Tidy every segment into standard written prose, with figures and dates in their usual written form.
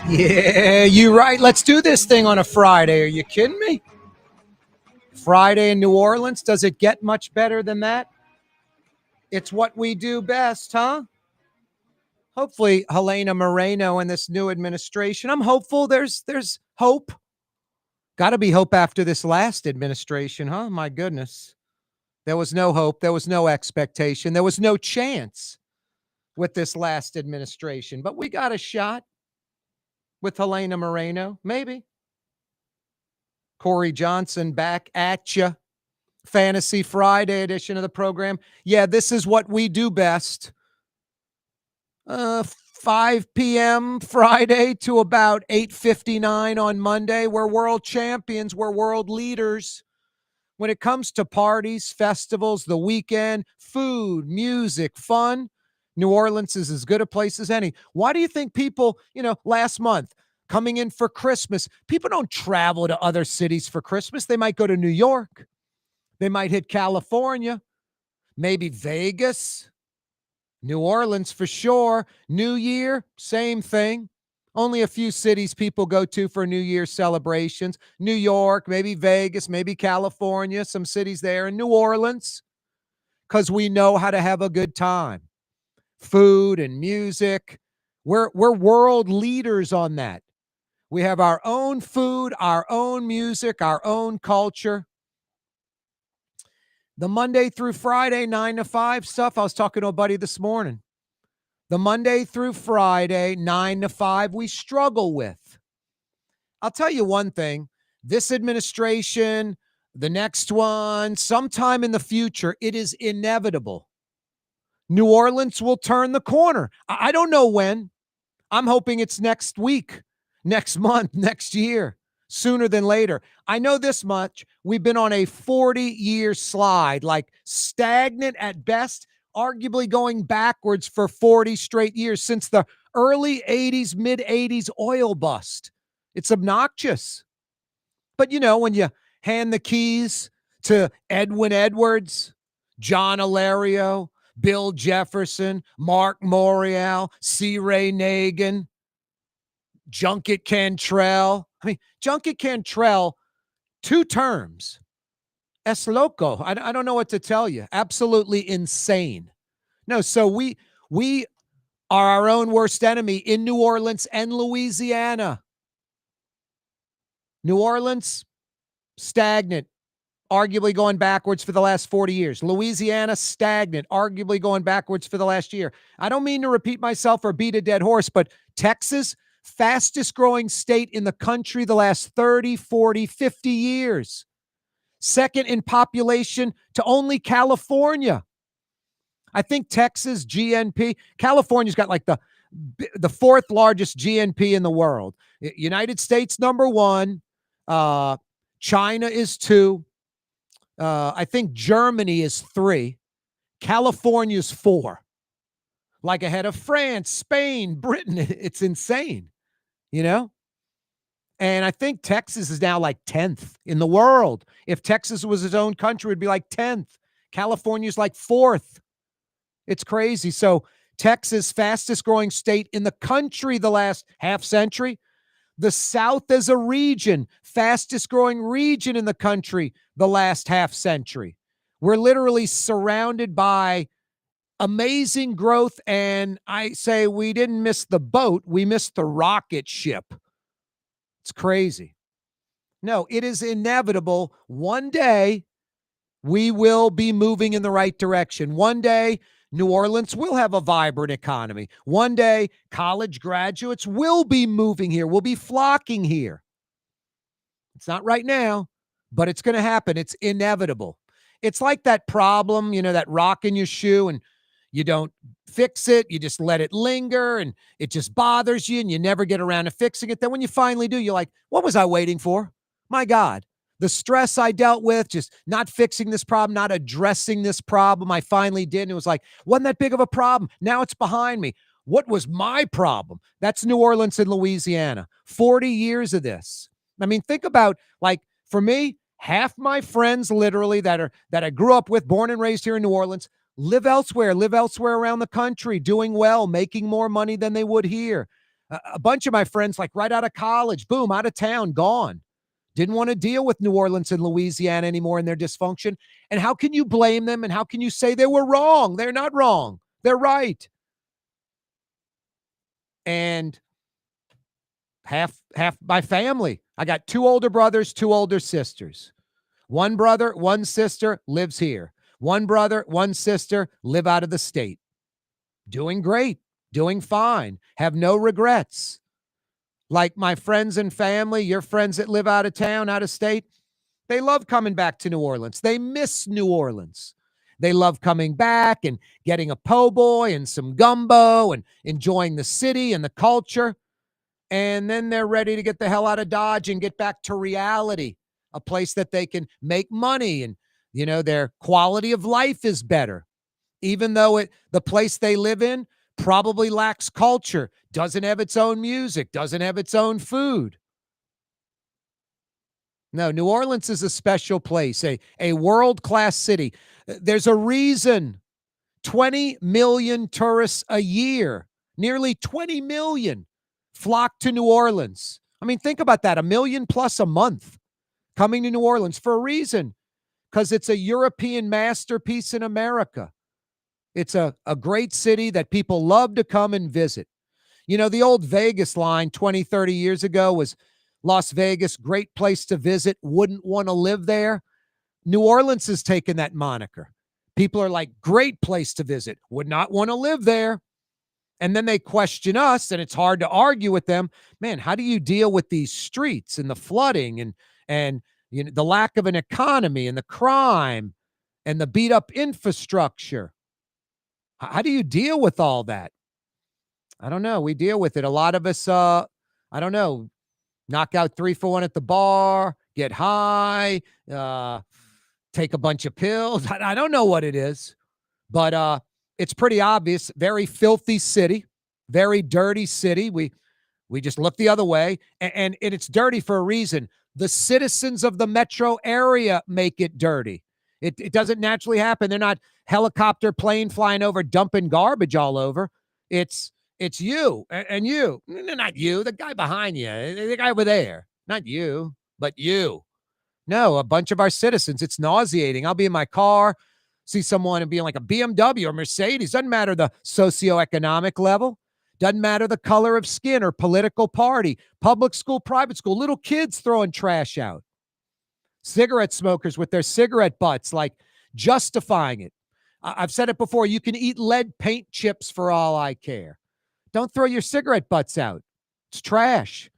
Yeah, you right. Let's do this thing on a Friday. Are you kidding me? Friday in New Orleans. Does it get much better than that? It's what we do best, huh? Hopefully, Helena Moreno and this new administration. I'm hopeful there's hope. Got to be hope after this last administration, huh? My goodness. There was no hope. There was no expectation. There was no chance with this last administration. But we got a shot with Helena Moreno. Maybe. Corey Johnson back at you. Fantasy Friday edition of the program. Yeah, this is what we do best. 5 p.m. Friday to about 8:59 on Monday. We're world champions. We're world leaders. When it comes to parties, festivals, the weekend, food, music, fun, New Orleans is as good a place as any. Why do you think people, last month, coming in for Christmas, people don't travel to other cities for Christmas? They might go to New York. They might hit California, maybe Vegas, New Orleans for sure. New Year, same thing. Only a few cities people go to for New Year celebrations. New York, maybe Vegas, maybe California, some cities there, and New Orleans, because we know how to have a good time. Food and music. We're world leaders on that. We have our own food, our own music, our own culture. The Monday through Friday, 9 to 5 stuff, I was talking to a buddy this morning. The Monday through Friday, 9 to 5, we struggle with. I'll tell you one thing. This administration, the next one, sometime in the future, it is inevitable. New Orleans will turn the corner. I don't know when. I'm hoping it's next week, next month, next year. Sooner than later. I know this much. We've been on a 40-year slide, like stagnant at best, arguably going backwards for 40 straight years since the early 80s, mid 80s oil bust. It's obnoxious. But when you hand the keys to Edwin Edwards, John Alario, Bill Jefferson, Mark Morial, C. Ray Nagin, Junket Cantrell. Junket Cantrell, 2 terms. Es loco. I don't know what to tell you. Absolutely insane. No, so we are our own worst enemy in New Orleans and Louisiana. New Orleans, stagnant, arguably going backwards for the last 40 years. Louisiana, stagnant, arguably going backwards for the last year. I don't mean to repeat myself or beat a dead horse, but Texas, fastest growing state in the country the last 30, 40, 50 years. Second in population to only California. I think Texas GNP, California's got like the 4th largest GNP in the world. United States, number 1. China is 2. I think Germany is 3. California's 4. Like ahead of France, Spain, Britain. It's insane, And I think Texas is now like 10th in the world. If Texas was its own country, it'd be like 10th. California's like 4th. It's crazy. So Texas, fastest growing state in the country the last half century. The South as a region, fastest growing region in the country the last half century. We're literally surrounded by amazing growth, and I say we didn't miss the boat, we missed the rocket ship. It's crazy. No, it is inevitable. One day, we will be moving in the right direction. One day, New Orleans will have a vibrant economy. One day, college graduates will be moving here, will be flocking here. It's not right now, but it's going to happen. It's inevitable. It's like that problem, that rock in your shoe, and you don't fix it. You just let it linger, and it just bothers you, and you never get around to fixing it. Then when you finally do, you're like, what was I waiting for? My God, the stress I dealt with, just not fixing this problem, not addressing this problem, I finally did. And it was like, wasn't that big of a problem? Now it's behind me. What was my problem? That's New Orleans and Louisiana. 40 years of this. Think about, like, for me, half my friends literally that I grew up with, born and raised here in New Orleans, live elsewhere around the country, doing well, making more money than they would here. A bunch of my friends, like right out of college, boom, out of town, gone. Didn't want to deal with New Orleans and Louisiana anymore and their dysfunction. And how can you blame them? And how can you say they were wrong? They're not wrong. They're right. And half my family. I got two older brothers, two older sisters. One brother, one sister lives here. One brother, one sister live out of the state. Doing great, doing fine, have no regrets. Like my friends and family, your friends that live out of town, out of state, they love coming back to New Orleans. They miss New Orleans. They love coming back and getting a po' boy and some gumbo and enjoying the city and the culture. And then they're ready to get the hell out of Dodge and get back to reality, a place that they can make money and, their quality of life is better, even though the place they live in probably lacks culture, doesn't have its own music, doesn't have its own food. No, New Orleans is a special place, a world-class city. There's a reason 20 million tourists a year, nearly 20 million flock to New Orleans. I mean, think about that, 1 million plus a month coming to New Orleans for a reason, because it's a European masterpiece in America. It's a great city that people love to come and visit. The old Vegas line 20, 30 years ago was Las Vegas, great place to visit, wouldn't want to live there. New Orleans has taken that moniker. People are like, great place to visit, would not want to live there. And then they question us, and it's hard to argue with them. Man, how do you deal with these streets and the flooding and the lack of an economy and the crime and the beat up infrastructure? How do you deal with all that? I don't know. We deal with it. A lot of us, I don't know, knock out 3 for 1 at the bar, get high, take a bunch of pills. I don't know what it is, but it's pretty obvious. Very filthy city, very dirty city. We just look the other way, and it's dirty for a reason. The citizens of the metro area make it dirty. It doesn't naturally happen. They're not helicopter plane flying over, dumping garbage all over. It's you and you. Not you, the guy behind you, the guy over there. Not you, but you. No, a bunch of our citizens. It's nauseating. I'll be in my car, see someone and be like a BMW or Mercedes. Doesn't matter the socioeconomic level. Doesn't matter the color of skin or political party. Public school, private school. Little kids throwing trash out. Cigarette smokers with their cigarette butts, like justifying it. I've said it before. You can eat lead paint chips for all I care. Don't throw your cigarette butts out. It's trash.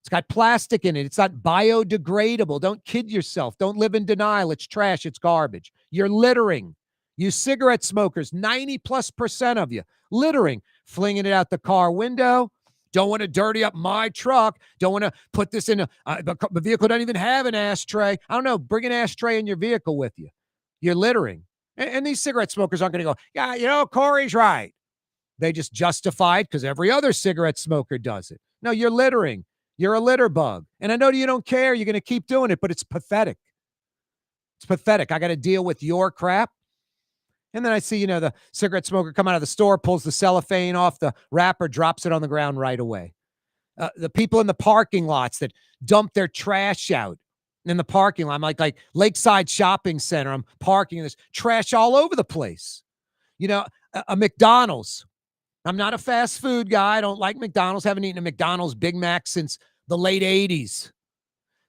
It's got plastic in it. It's not biodegradable. Don't kid yourself. Don't live in denial. It's trash. It's garbage. You're littering. You cigarette smokers, 90+% of you, littering, flinging it out the car window. Don't want to dirty up my truck. Don't want to put this in the vehicle doesn't even have an ashtray. I don't know. Bring an ashtray in your vehicle with you. You're littering. And these cigarette smokers aren't going to go, yeah, Corey's right. They just justify it because every other cigarette smoker does it. No, you're littering. You're a litter bug. And I know you don't care. You're going to keep doing it, but it's pathetic. It's pathetic. I got to deal with your crap. And then I see, the cigarette smoker come out of the store, pulls the cellophane off the wrapper, drops it on the ground right away. The people in the parking lots that dump their trash out in the parking lot. I'm like Lakeside Shopping Center. I'm parking and there's trash all over the place. A McDonald's. I'm not a fast food guy. I don't like McDonald's. Haven't eaten a McDonald's Big Mac since the late 80s.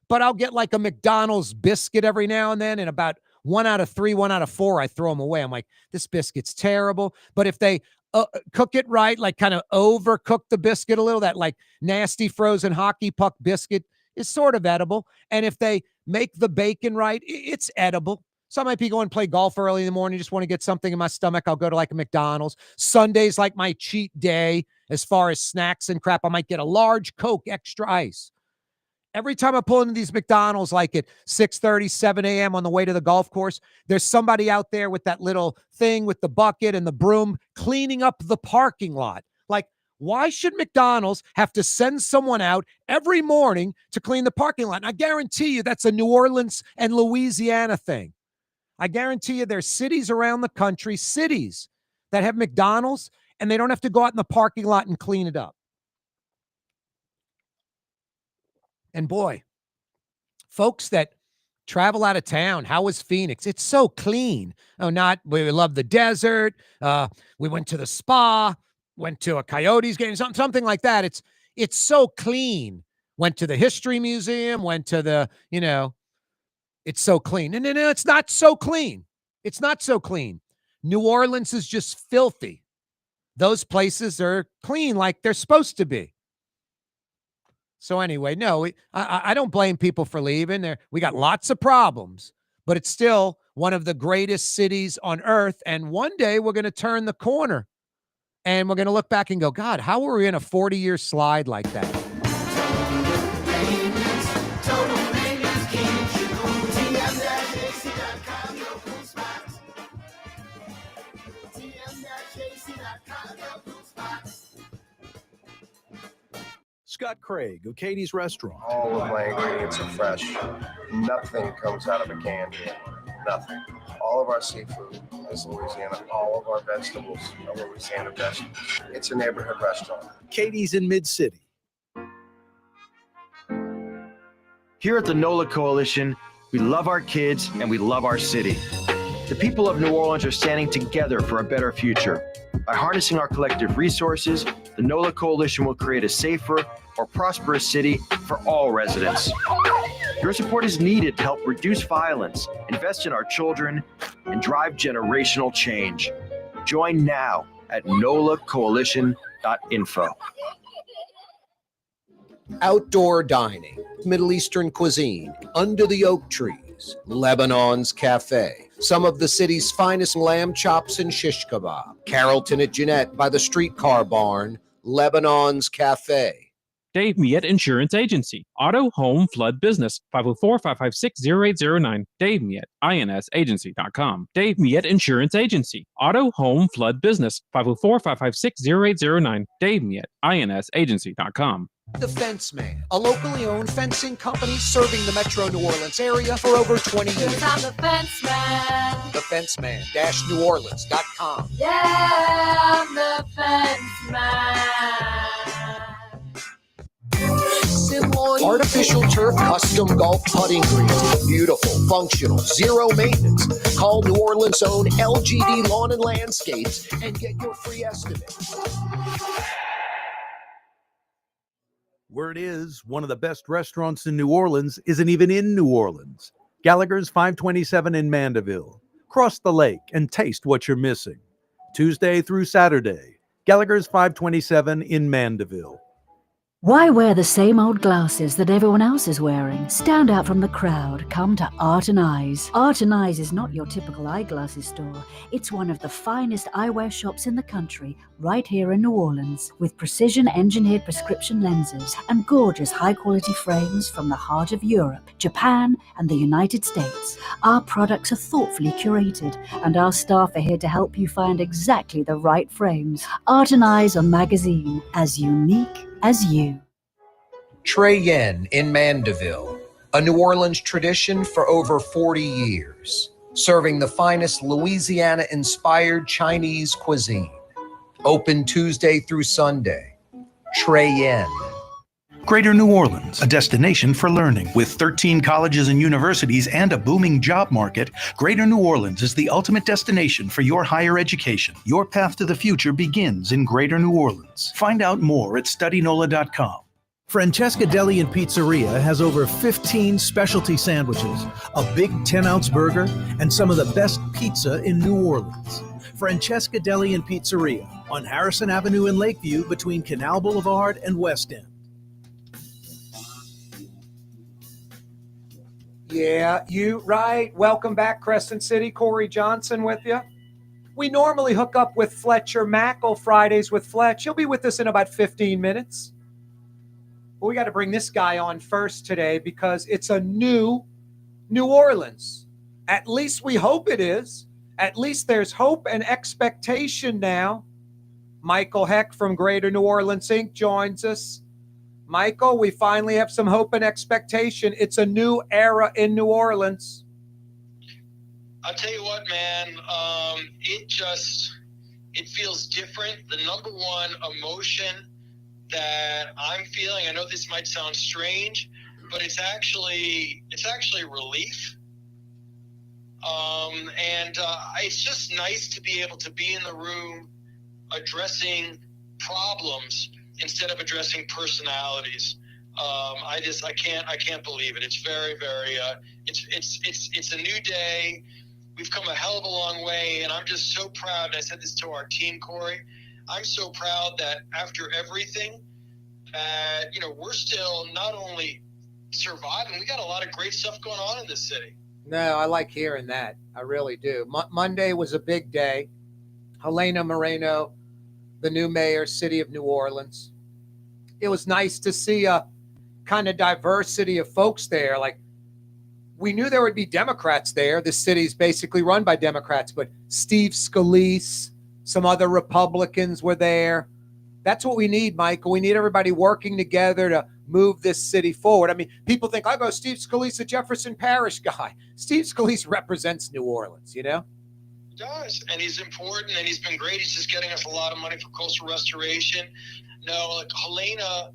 But I'll get like a McDonald's biscuit every now and then, and about 1 out of 3, 1 out of 4, I throw them away. I'm like, this biscuit's terrible. But if they cook it right, like kind of overcook the biscuit a little, that like nasty frozen hockey puck biscuit is sort of edible. And if they make the bacon right, it's edible. So I might be going to play golf early in the morning, just want to get something in my stomach. I'll go to like a McDonald's. Sunday's like my cheat day as far as snacks and crap. I might get a large Coke, extra ice. Every time I pull into these McDonald's, like at 6:30, 7 a.m. on the way to the golf course, there's somebody out there with that little thing with the bucket and the broom cleaning up the parking lot. Like, why should McDonald's have to send someone out every morning to clean the parking lot? And I guarantee you that's a New Orleans and Louisiana thing. I guarantee you there's cities around the country, cities that have McDonald's, and they don't have to go out in the parking lot and clean it up. And boy, folks that travel out of town, how was Phoenix? It's so clean. Oh, we love the desert. We went to the spa, went to a Coyotes game, something like that. It's so clean. Went to the History Museum, went to the, it's so clean. No, it's not so clean. It's not so clean. New Orleans is just filthy. Those places are clean like they're supposed to be. So anyway, no, I don't blame people for leaving. We got lots of problems, but it's still one of the greatest cities on earth. And one day we're going to turn the corner and we're going to look back and go, God, how were we in a 40-year slide like that? Scott Craig of Katie's Restaurant. All of my ingredients are fresh. Nothing comes out of a can here. Nothing. All of our seafood is Louisiana. All of our vegetables are Louisiana vegetables. It's a neighborhood restaurant. Katie's in Mid-City. Here at the NOLA Coalition, we love our kids and we love our city. The people of New Orleans are standing together for a better future. By harnessing our collective resources, the NOLA Coalition will create a safer, more prosperous city for all residents. Your support is needed to help reduce violence, invest in our children, and drive generational change. Join now at nolacoalition.info. Outdoor dining, Middle Eastern cuisine, under the oak trees, Lebanon's Cafe, some of the city's finest lamb chops and shish kebab, Carrollton at Jeanette by the streetcar barn, Lebanon's Cafe. Dave Miette Insurance Agency. Auto, home, flood, business. 504-556-0809. Dave Miette, INSagency.com. Dave Miette Insurance Agency. Auto, home, flood, business. 504-556-0809. Dave Miette, INSagency.com. The Fence Man, a locally owned fencing company serving the metro New Orleans area for over 20 years. I'm the Fence Man. TheFenceMan-NewOrleans.com. Yeah, I'm the Fence Man. Artificial turf custom golf putting greens. Beautiful, functional, zero maintenance. Call New Orleans' own LGD Lawn and Landscapes and get your free estimate. Word is, one of the best restaurants in New Orleans isn't even in New Orleans. Gallagher's 527 in Mandeville. Cross the lake and taste what you're missing. Tuesday through Saturday, Gallagher's 527 in Mandeville. Why wear the same old glasses that everyone else is wearing? Stand out from the crowd. Come to Art and Eyes. Art and Eyes is not your typical eyeglasses store. It's one of the finest eyewear shops in the country, right here in New Orleans, with precision-engineered prescription lenses and gorgeous high-quality frames from the heart of Europe, Japan, and the United States. Our products are thoughtfully curated, and our staff are here to help you find exactly the right frames. Art and Eyes on Magazine, as unique as you. Trey Yen in Mandeville, a New Orleans tradition for over 40 years, serving the finest Louisiana-inspired Chinese cuisine. Open Tuesday through Sunday. Trey Yen. Greater New Orleans, a destination for learning. With 13 colleges and universities and a booming job market, Greater New Orleans is the ultimate destination for your higher education. Your path to the future begins in Greater New Orleans. Find out more at studynola.com. Francesca Deli and Pizzeria has over 15 specialty sandwiches, a big 10-ounce burger, and some of the best pizza in New Orleans. Francesca Deli and Pizzeria on Harrison Avenue in Lakeview between Canal Boulevard and West End. Yeah, you right. Welcome back, Crescent City. Corey Johnson with you. We normally hook up with Fletcher Mackel Fridays with Fletch. He'll be with us in about 15 minutes. But we got to bring this guy on first today because it's a new New Orleans. At least we hope it is. At least there's hope and expectation now. Michael Heck from Greater New Orleans Inc. joins us. Michael, we finally have some hope and expectation. It's a new era in New Orleans. I'll tell you what, man, it feels different. The number one emotion that I'm feeling, I know this might sound strange, but it's actually relief. And it's just nice to be able to be in the room addressing problems instead of addressing personalities. I can't believe it. It's very, very, it's a new day. We've come a hell of a long way, and I'm just so proud. And I said this to our team, Corey. I'm so proud that after everything, we're still not only surviving, we got a lot of great stuff going on in this city. No, I like hearing that. I really do. Monday was a big day. Helena Moreno, the new mayor, city of New Orleans. It was nice to see a kind of diversity of folks there. Like, we knew there would be Democrats there. The city's basically run by Democrats, but Steve Scalise, some other Republicans were there. That's what we need, Michael. We need everybody working together to move this city forward. I mean, people think, I go, Steve Scalise, a Jefferson Parish guy. Steve Scalise represents New Orleans, you know? He does, and he's important, and he's been great. He's just getting us a lot of money for coastal restoration. No, like, Helena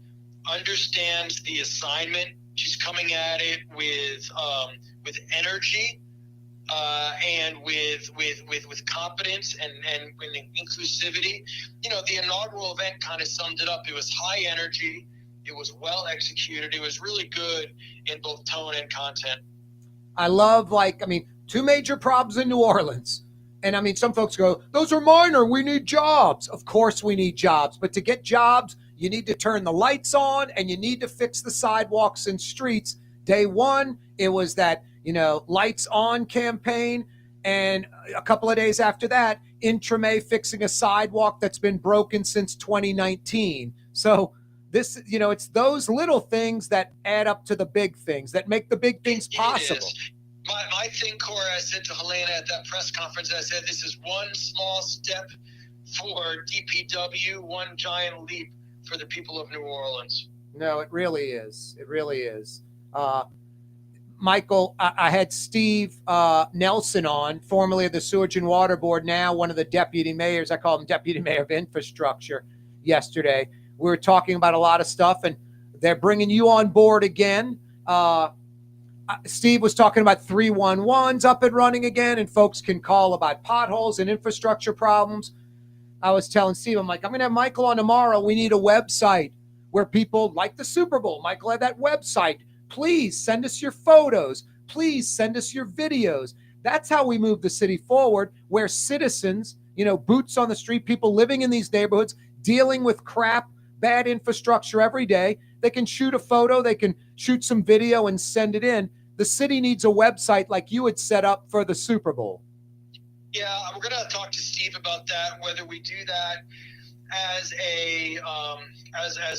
understands the assignment. She's coming at it with energy and with competence and with inclusivity. You know, the inaugural event kind of summed it up. It was high energy. It was well executed. It was really good in both tone and content. I love, two major problems in New Orleans. And some folks go, those are minor. We need jobs. Of course we need jobs. But to get jobs, you need to turn the lights on and you need to fix the sidewalks and streets. Day one, it was that, lights on campaign. And a couple of days after that, Intramay fixing a sidewalk that's been broken since 2019. So this, it's those little things that add up to the big things that make the big things possible. My thing, Corey, I said to Helena at that press conference, I said, this is one small step for DPW, one giant leap for the people of New Orleans. No, it really is. It really is. Michael, I had Steve Nelson on, formerly of the Sewage and Water Board, now one of the deputy mayors. I call him deputy mayor of infrastructure yesterday. We were talking about a lot of stuff, and they're bringing you on board again. Steve was talking about 311s up and running again, and folks can call about potholes and infrastructure problems. I was telling Steve, I'm like, I'm going to have Michael on tomorrow. We need a website where people, like the Super Bowl, Michael had that website. Please send us your photos. Please send us your videos. That's how we move the city forward, where citizens, boots on the street, people living in these neighborhoods, dealing with crap, bad infrastructure every day. They can shoot a photo, they can shoot some video and send it in. The city needs a website like you had set up for the Super Bowl. Yeah, we're going to talk to Steve about that, whether we do that as a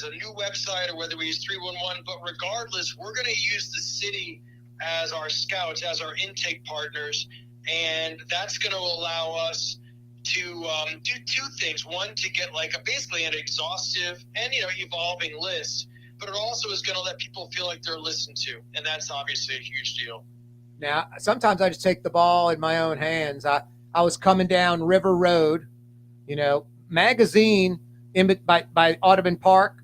new website or whether we use 311. But regardless, we're going to use the city as our scouts, as our intake partners, and that's going to allow us to do two things. One, to get basically an exhaustive and evolving list, but it also is going to let people feel like they're listened to, and that's obviously a huge deal. Now, sometimes I just take the ball in my own hands. I was coming down River Road, Magazine by Audubon Park,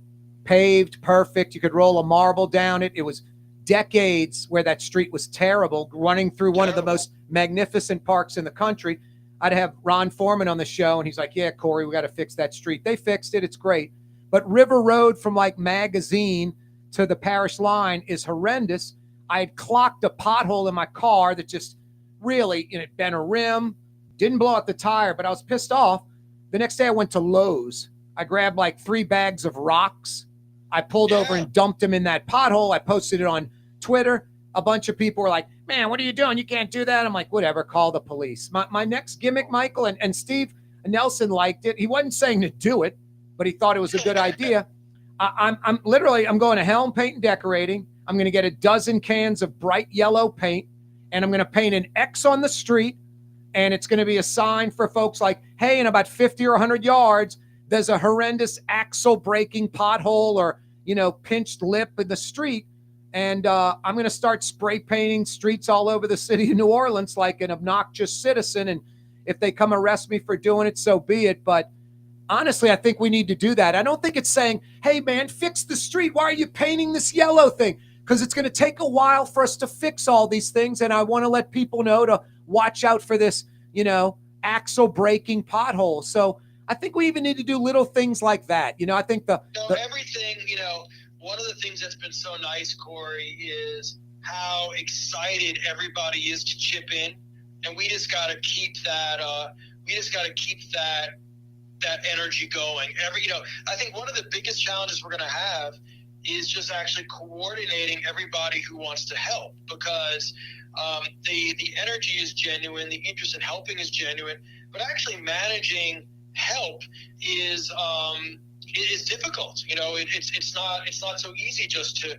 paved, perfect. You could roll a marble down it. It was decades where that street was terrible, running through one of the most magnificent parks in the country. I'd have Ron Foreman on the show, and he's like, yeah, Corey, we got to fix that street. They fixed it. It's great. But River Road from Magazine to the parish line is horrendous. I had clocked a pothole in my car that just really, it bent a rim, didn't blow out the tire, but I was pissed off. The next day I went to Lowe's. I grabbed 3 bags of rocks. I pulled over and dumped them in that pothole. I posted it on Twitter. A bunch of people were like, man, what are you doing? You can't do that. I'm like, whatever, call the police. My next gimmick, Michael, and Steve Nelson liked it. He wasn't saying to do it, but he thought it was a good idea. I'm going to Helm Paint and Decorating. I'm going to get a dozen cans of bright yellow paint, and I'm going to paint an X on the street, and it's going to be a sign for folks like, hey, in about 50 or 100 yards, there's a horrendous axle breaking pothole or, pinched lip in the street. And I'm going to start spray painting streets all over the city of New Orleans like an obnoxious citizen. And if they come arrest me for doing it, so be it. But honestly, I think we need to do that. I don't think it's saying, hey, man, fix the street. Why are you painting this yellow thing? Because it's going to take a while for us to fix all these things. And I want to let people know to watch out for this, axle breaking pothole. So I think we even need to do little things like that. I think everything, one of the things that's been so nice, Corey, is how excited everybody is to chip in. And we just got to keep that, that energy going. I think one of the biggest challenges we're going to have is just actually coordinating everybody who wants to help, because the energy is genuine, the interest in helping is genuine, but actually managing help is difficult. It's not so easy just to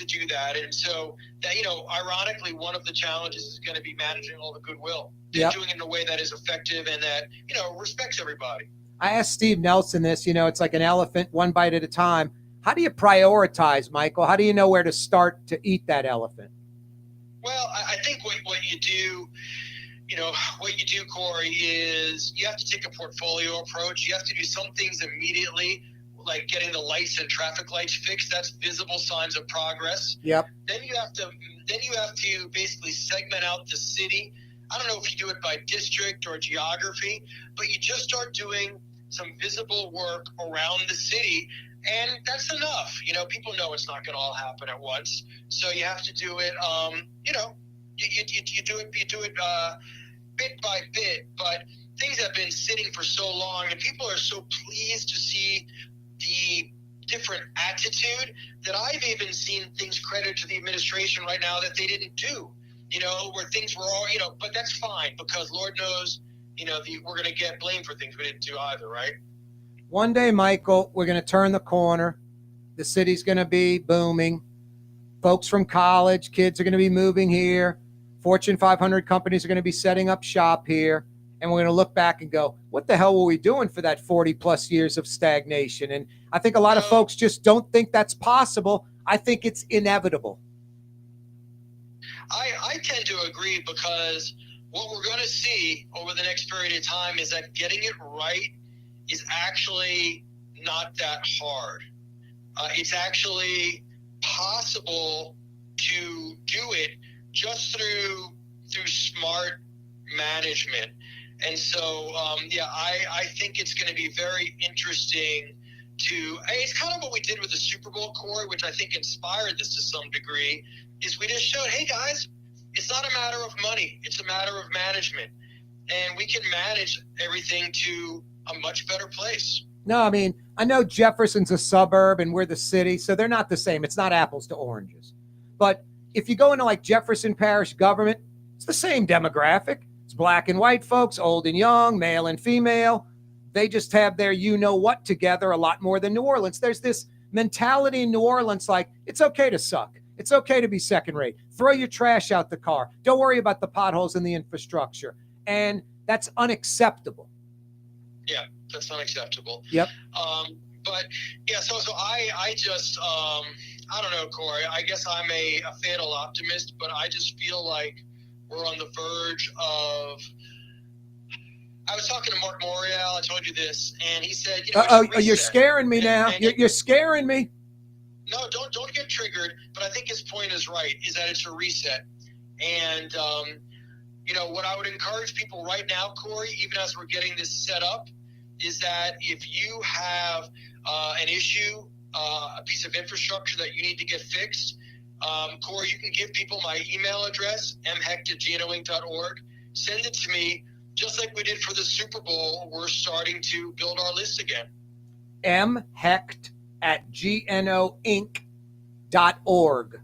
do that. And so that, ironically, one of the challenges is going to be managing all the goodwill, doing it in a way that is effective and that, respects everybody. I asked Steve Nelson this, it's like an elephant, one bite at a time. How do you prioritize, Michael? How do you know where to start to eat that elephant? Well, I think what you do, Corey, is you have to take a portfolio approach. You have to do some things immediately, like getting the lights and traffic lights fixed. That's visible signs of progress. Yep. Then you have to basically segment out the city. I don't know if you do it by district or geography, but you just start doing some visible work around the city. And that's enough. People know it's not going to all happen at once. So you have to do it, you do it bit by bit. But things have been sitting for so long, and people are so pleased to see the different attitude that I've even seen things credited to the administration right now that they didn't do, where things were all, but that's fine, because Lord knows, we're going to get blamed for things we didn't do either, right? One day, Michael, we're going to turn the corner. The city's going to be booming. Folks from college, kids are going to be moving here. Fortune 500 companies are going to be setting up shop here. And we're going to look back and go, what the hell were we doing for that 40 plus years of stagnation? And I think a lot of folks just don't think that's possible. I think it's inevitable. I tend to agree, because what we're going to see over the next period of time is that getting it right is actually not that hard. It's actually possible to do it just through smart management. And so, I think it's going to be very interesting it's kind of what we did with the Super Bowl, Corey, which I think inspired this to some degree, is we just showed, hey guys, it's not a matter of money, it's a matter of management. And we can manage everything to a much better place. No, I mean, I know Jefferson's a suburb and we're the city, so they're not the same. It's not apples to oranges. But if you go into like Jefferson Parish government, it's the same demographic. It's black and white folks, old and young, male and female. They just have their you-know-what together a lot more than New Orleans. There's this mentality in New Orleans like, it's okay to suck. It's okay to be second rate. Throw your trash out the car. Don't worry about the potholes in the infrastructure. And that's unacceptable. Yeah, that's unacceptable. Yep. But yeah, so I just, I don't know, Corey, I guess I'm a fatal optimist, but I just feel like we're on the verge of, I was talking to Mark Morial, I told you this, and he said, you're scaring me now. You're scaring me. No, don't get triggered, but I think his point is right, is that it's a reset. And, what I would encourage people right now, Corey, even as we're getting this set up, is that if you have an issue, a piece of infrastructure that you need to get fixed, Corey, you can give people my email address, mhecht@gnoinc.org. Send it to me. Just like we did for the Super Bowl, we're starting to build our list again. mhecht@gnoinc.org.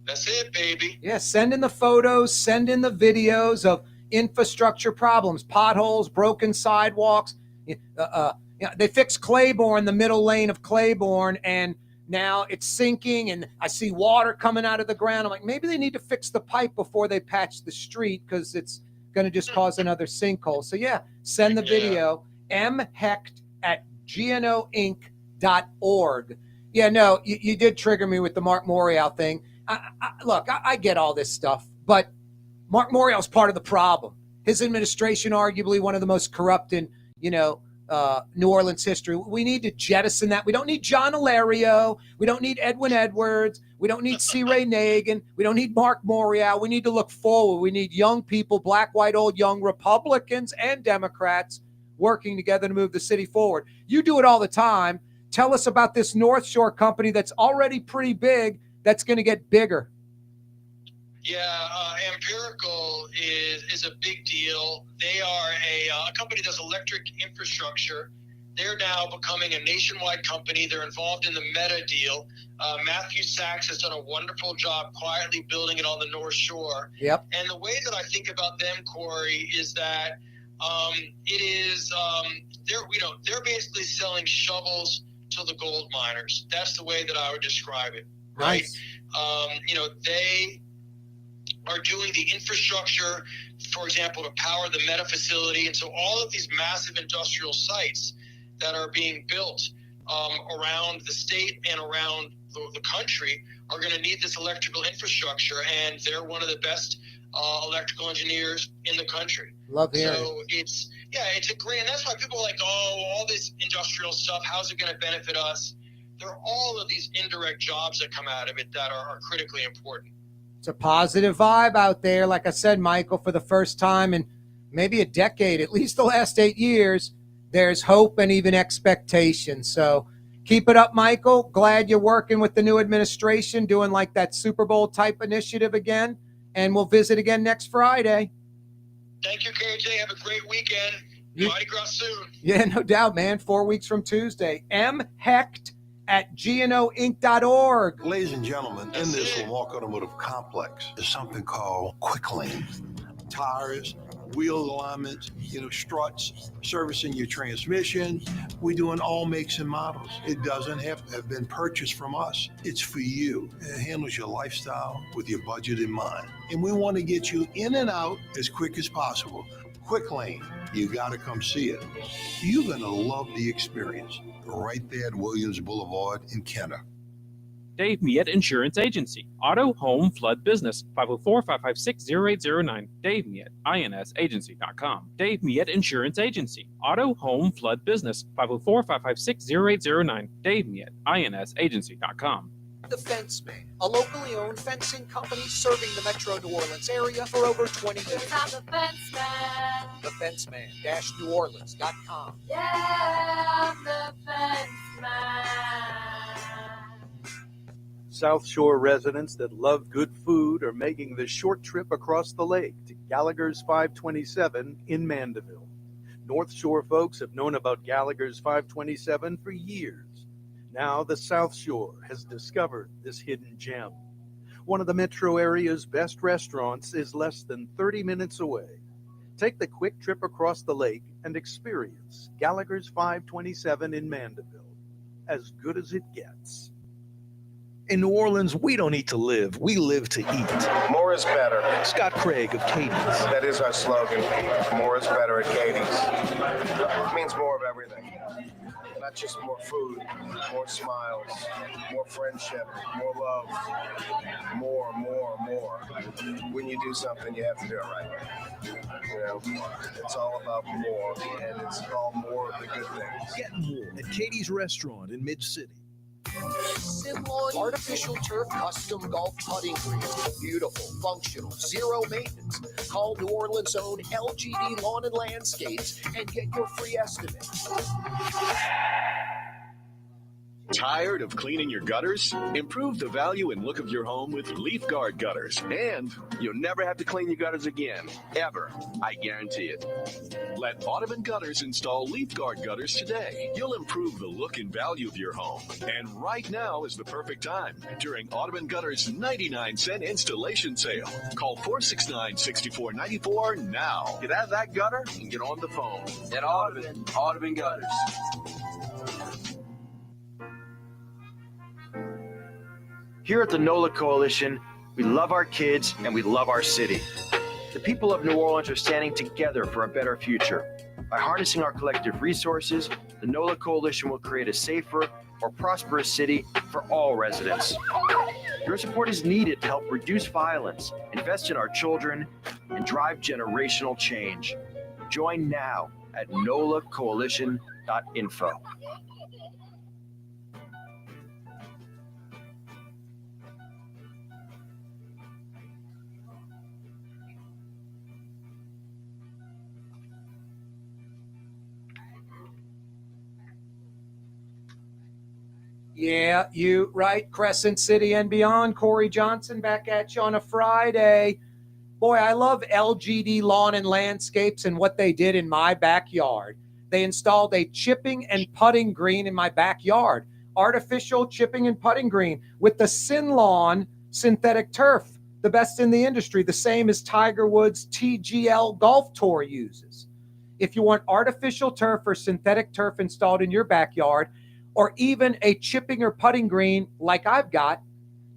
That's it, baby. Yeah, send in the photos, send in the videos of infrastructure problems, potholes, broken sidewalks. They fixed Claiborne, the middle lane of Claiborne, and now it's sinking, and I see water coming out of the ground. I'm like, maybe they need to fix the pipe before they patch the street, because it's going to just cause another sinkhole. So yeah, send the video, mhecht@gnoinc.org. Yeah, no, you did trigger me with the Mark Morial thing. look, I get all this stuff, but Mark Morial's part of the problem. His administration, arguably one of the most corrupt in, New Orleans history. We need to jettison that. We don't need John Alario. We don't need Edwin Edwards. We don't need C. Ray Nagin. We don't need Mark Morial. We need to look forward. We need young people, black, white, old, young, Republicans and Democrats working together to move the city forward. You do it all the time. Tell us about this North Shore company that's already pretty big, that's going to get bigger. Yeah, Empirical is a big deal. They are a company that's electric infrastructure. They're now becoming a nationwide company. They're involved in the Meta deal. Matthew Sachs has done a wonderful job quietly building it on the North Shore. Yep. And the way that I think about them, Corey, is that they're basically selling shovels to the gold miners. That's the way that I would describe it. Right? Nice. They are doing the infrastructure, for example, to power the Meta facility. And so all of these massive industrial sites that are being built around the state and around the country are going to need this electrical infrastructure. And they're one of the best electrical engineers in the country. Love hearing. So it's a great, and that's why people are like, all this industrial stuff, how's it going to benefit us? There are all of these indirect jobs that come out of it that are critically important. It's a positive vibe out there. Like I said, Michael, for the first time in maybe a decade, at least the last 8 years, there's hope and even expectation. So keep it up, Michael. Glad you're working with the new administration, doing like that Super Bowl type initiative again. And we'll visit again next Friday. Thank you, KJ. Have a great weekend. Mardi Gras soon. Yeah, no doubt, man. 4 weeks from Tuesday. Hecht at gnoinc.org. Ladies and gentlemen, in this Milwaukee Automotive Complex is something called Quick Lane. Tires, wheel alignments, struts, servicing your transmission. We're doing all makes and models. It doesn't have to have been purchased from us. It's for you. It handles your lifestyle with your budget in mind. And we want to get you in and out as quick as possible. Quick Lane, you got to come see it. You're going to love the experience. Right there at Williams Boulevard in Kenner. Dave Miette Insurance Agency. Auto, home, flood, business. 504-556-0809. Dave Miette, INSagency.com. Dave Miette Insurance Agency. Auto, home, flood, business. 504-556-0809. Dave Miette, INSagency.com. The Fence Man, a locally owned fencing company serving the Metro New Orleans area for over 20 years. I'm the fence man. TheFenceman-NewOrleans.com. Yeah, I'm the fence man. South Shore residents that love good food are making the short trip across the lake to Gallagher's 527 in Mandeville. North Shore folks have known about Gallagher's 527 for years. Now the South Shore has discovered this hidden gem. One of the metro area's best restaurants is less than 30 minutes away. Take the quick trip across the lake and experience Gallagher's 527 in Mandeville. As good as it gets. In New Orleans, we don't eat to live, we live to eat. More is better. Scott Craig of Katie's. That is our slogan. More is better at Katie's. It means more of everything. Not just more food, more smiles, more friendship, more love, more. When you do something, you have to do it right. It's all about more, and it's all more of the good things. Get more at Katie's Restaurant in Mid-City. Simlawn Artificial Turf Custom Golf Putting Green. Beautiful, functional, zero maintenance. Call New Orleans' own LGD Lawn and Landscapes and get your free estimate. Tired of cleaning your gutters? Improve the value and look of your home with Leaf Guard gutters. And you'll never have to clean your gutters again. Ever. I guarantee it. Let Audubon Gutters install Leaf Guard gutters today. You'll improve the look and value of your home. And right now is the perfect time during Audubon Gutters' 99-cent installation sale. Call 469-6494 now. Get out of that gutter and get on the phone. At Audubon Gutters. Here at the NOLA Coalition, we love our kids and we love our city. The people of New Orleans are standing together for a better future. By harnessing our collective resources, the NOLA Coalition will create a safer, more prosperous city for all residents. Your support is needed to help reduce violence, invest in our children, and drive generational change. Join now at nolacoalition.info. Yeah, you right. Crescent City and beyond. Corey Johnson back at you on a Friday. Boy, I love LGD Lawn and Landscapes and what they did in my backyard. They installed a chipping and putting green in my backyard. Artificial chipping and putting green with the Sin Lawn synthetic turf, the best in the industry, the same as Tiger Woods' TGL Golf Tour uses. If you want artificial turf or synthetic turf installed in your backyard, or even a chipping or putting green like I've got,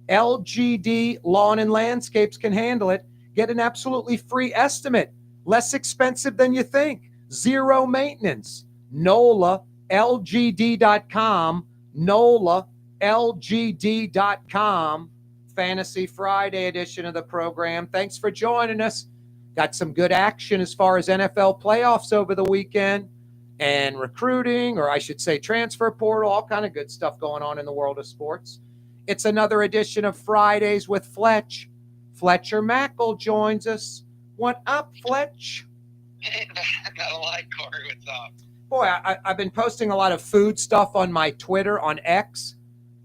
LGD Lawn and Landscapes can handle it. Get an absolutely free estimate. Less expensive than you think. Zero maintenance. NOLALGD.com. NOLALGD.com. Fantasy Friday edition of the program. Thanks for joining us. Got some good action as far as NFL playoffs over the weekend. And recruiting, or I should say transfer portal, all kind of good stuff going on in the world of sports. It's another edition of Fridays with Fletch. Fletcher Mackle joins us. What up, Fletch? Not a lot, Corey. What's up? Boy, I've been posting a lot of food stuff on my Twitter, on X,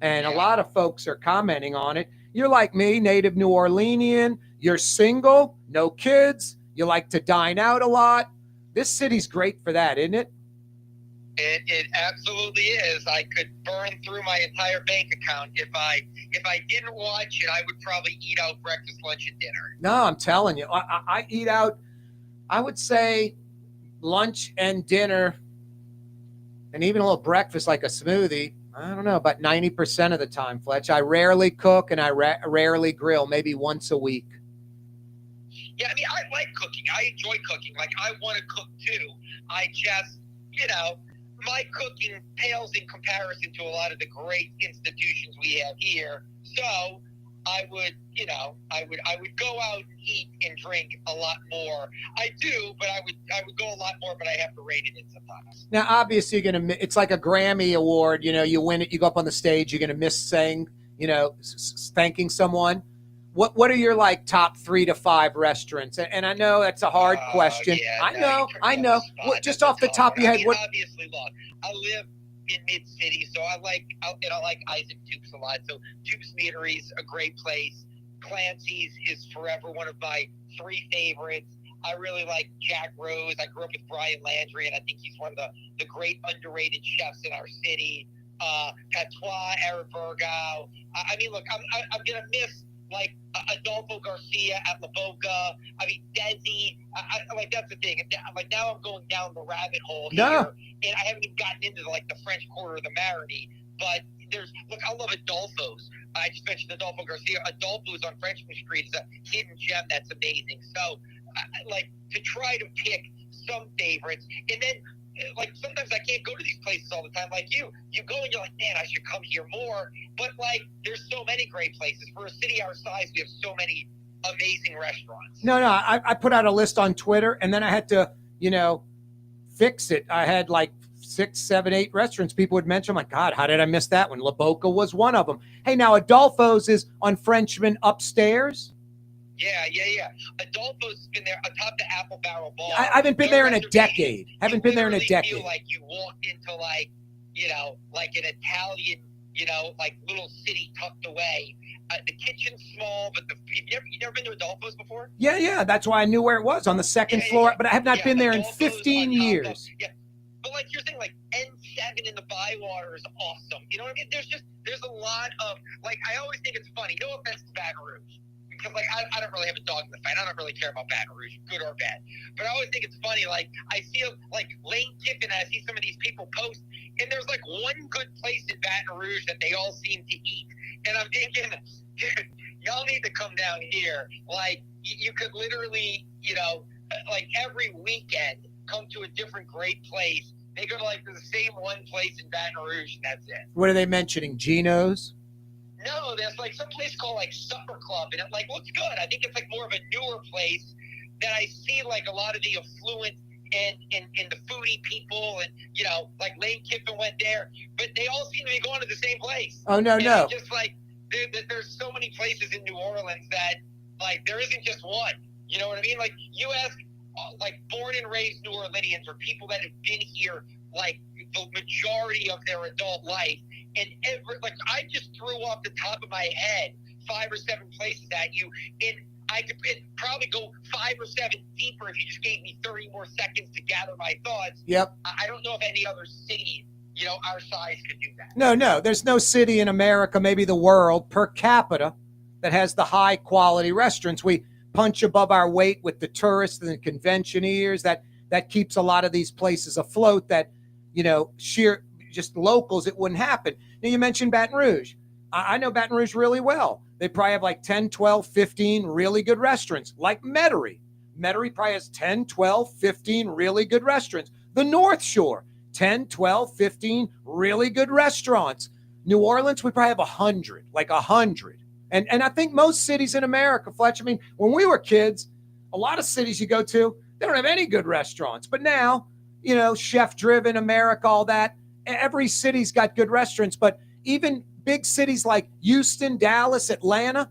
and a lot of folks are commenting on it. You're like me, native New Orleanian. You're single, no kids. You like to dine out a lot. This city's great for that, isn't it? It absolutely is. I could burn through my entire bank account if I didn't watch it. I would probably eat out breakfast, lunch, and dinner. No, I'm telling you, I eat out. I would say lunch and dinner, and even a little breakfast like a smoothie. I don't know, about 90% of the time, Fletch. I rarely cook and I rarely grill, maybe once a week. Yeah, I mean, I like cooking. I enjoy cooking. Like, I want to cook too. I just, my cooking pales in comparison to a lot of the great institutions we have here. So I would go out and eat and drink a lot more. I do, but I would go a lot more, but I have to rein it in sometimes. Now, obviously, it's like a Grammy Award. You win it, you go up on the stage, you're going to miss saying, thanking someone. What are your top 3 to 5 restaurants? And I know that's a hard question. Yeah, I know. Just off the top of your head, obviously, look, I live in Mid City, so I like Isaac Toops a lot. So Toops Meadery's a great place. Clancy's is forever one of my 3 favorites. I really like Jack Rose. I grew up with Brian Landry, and I think he's one of the great underrated chefs in our city. Patois, Eric Virgo. I mean, look, I'm gonna miss Adolfo Garcia at La Boca. I mean, Desi. That's the thing. Now I'm going down the rabbit hole here, and I haven't even gotten into the French Quarter of the Marigny. But I love Adolfo's. I just mentioned Adolfo Garcia. Adolfo's on Frenchman Street is a hidden gem that's amazing. So, to try to pick some favorites, and then sometimes I can't go to these places all the time. Like you go and you're like, man, I should come here more. But there's so many great places for a city our size. We have so many amazing restaurants. No, I put out a list on Twitter, and then I had to, fix it. I had 6, 7, 8 restaurants people would mention. I'm like, God, how did I miss that one? La Boca was one of them. Hey, now Adolfo's is on Frenchman upstairs. Yeah. Adolfo's has been there atop the Apple Barrel Bar. I haven't been there in a decade. Feel like you walked into an Italian, little city tucked away. The kitchen's small, but you never been to Adolfo's before? Yeah. That's why I knew where it was, on the second floor. But I have not been there in 15 years. Yeah. But you're saying, N7 in the Bywater is awesome. You know what I mean? There's a lot of I always think it's funny. No offense to Baton Rouge. Because I don't really have a dog in the fight. I don't really care about Baton Rouge, good or bad. But I always think it's funny. I feel Lane Kiffin. I see some of these people post, and there's one good place in Baton Rouge that they all seem to eat. And I'm thinking, dude, y'all need to come down here. You could literally, every weekend come to a different great place They go to like the same one place in Baton Rouge, and that's it. What are they mentioning? Geno's? No, there's like some place called like Supper Club, and it like looks good. I think it's like more of a newer place that I see like a lot of the affluent and the foodie people, and you know, like Lane Kiffin went there, but they all seem to be going to the same place. Oh no, and no. it's just like there's so many places in New Orleans that like there isn't just one. You know what I mean? Like you ask like born and raised New Orleanians or people that have been here like the majority of their adult life, and like I just threw off the top of my head 5 or 7 places at you, and I could probably go 5 or 7 deeper if you just gave me 30 more seconds to gather my thoughts. Yep. I don't know if any other city, you know, our size could do that. No. There's no city in America, maybe the world, per capita that has the high quality restaurants. We punch above our weight with the tourists and the conventioneers. That keeps a lot of these places afloat that, you know, sheer just locals, it wouldn't happen. Now, you mentioned Baton Rouge. I know Baton Rouge really well. They probably have like 10, 12, 15 really good restaurants, like Metairie. Metairie probably has 10, 12, 15 really good restaurants. The North Shore, 10, 12, 15 really good restaurants. New Orleans, we probably have 100, like 100. And I think most cities in America, Fletch, I mean, when we were kids, a lot of cities you go to, they don't have any good restaurants. But now, you know, chef-driven America, all that, every city's got good restaurants. But even big cities like Houston, Dallas, Atlanta,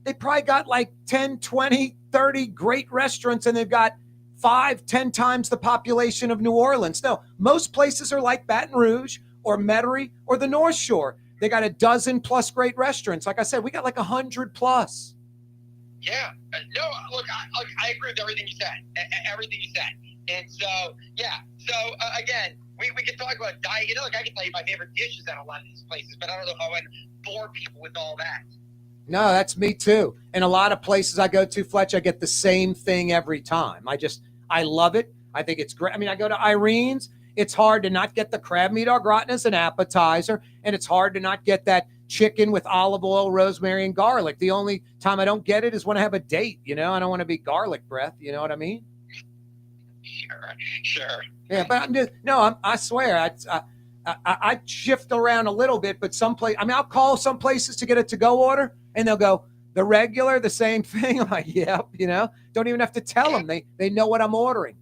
they probably got like 10, 20, 30 great restaurants, and they've got 5, 10 times the population of New Orleans. No, most places are like Baton Rouge or Metairie or the North Shore. They got a dozen plus great restaurants. Like I said, we got like 100 plus. Yeah. No, look, I agree with everything you said. Everything you said. And so, yeah. So, again, we can talk about diet. You know, like I can tell you my favorite dishes at a lot of these places, but I don't know if I want to bore people with all that. No, that's me too. And a lot of places I go to, Fletch, I get the same thing every time. I love it. I think it's great. I mean, I go to Irene's. It's hard to not get the crab meat au gratin as an appetizer, and it's hard to not get that chicken with olive oil, rosemary, and garlic. The only time I don't get it is when I have a date. You know, I don't want to be garlic breath. You know what I mean? Sure. Yeah, but I swear, I shift around a little bit, but I'll call some places to get a to-go order, and they'll go, the regular, the same thing. I'm like, yep, you know, don't even have to tell them. They know what I'm ordering.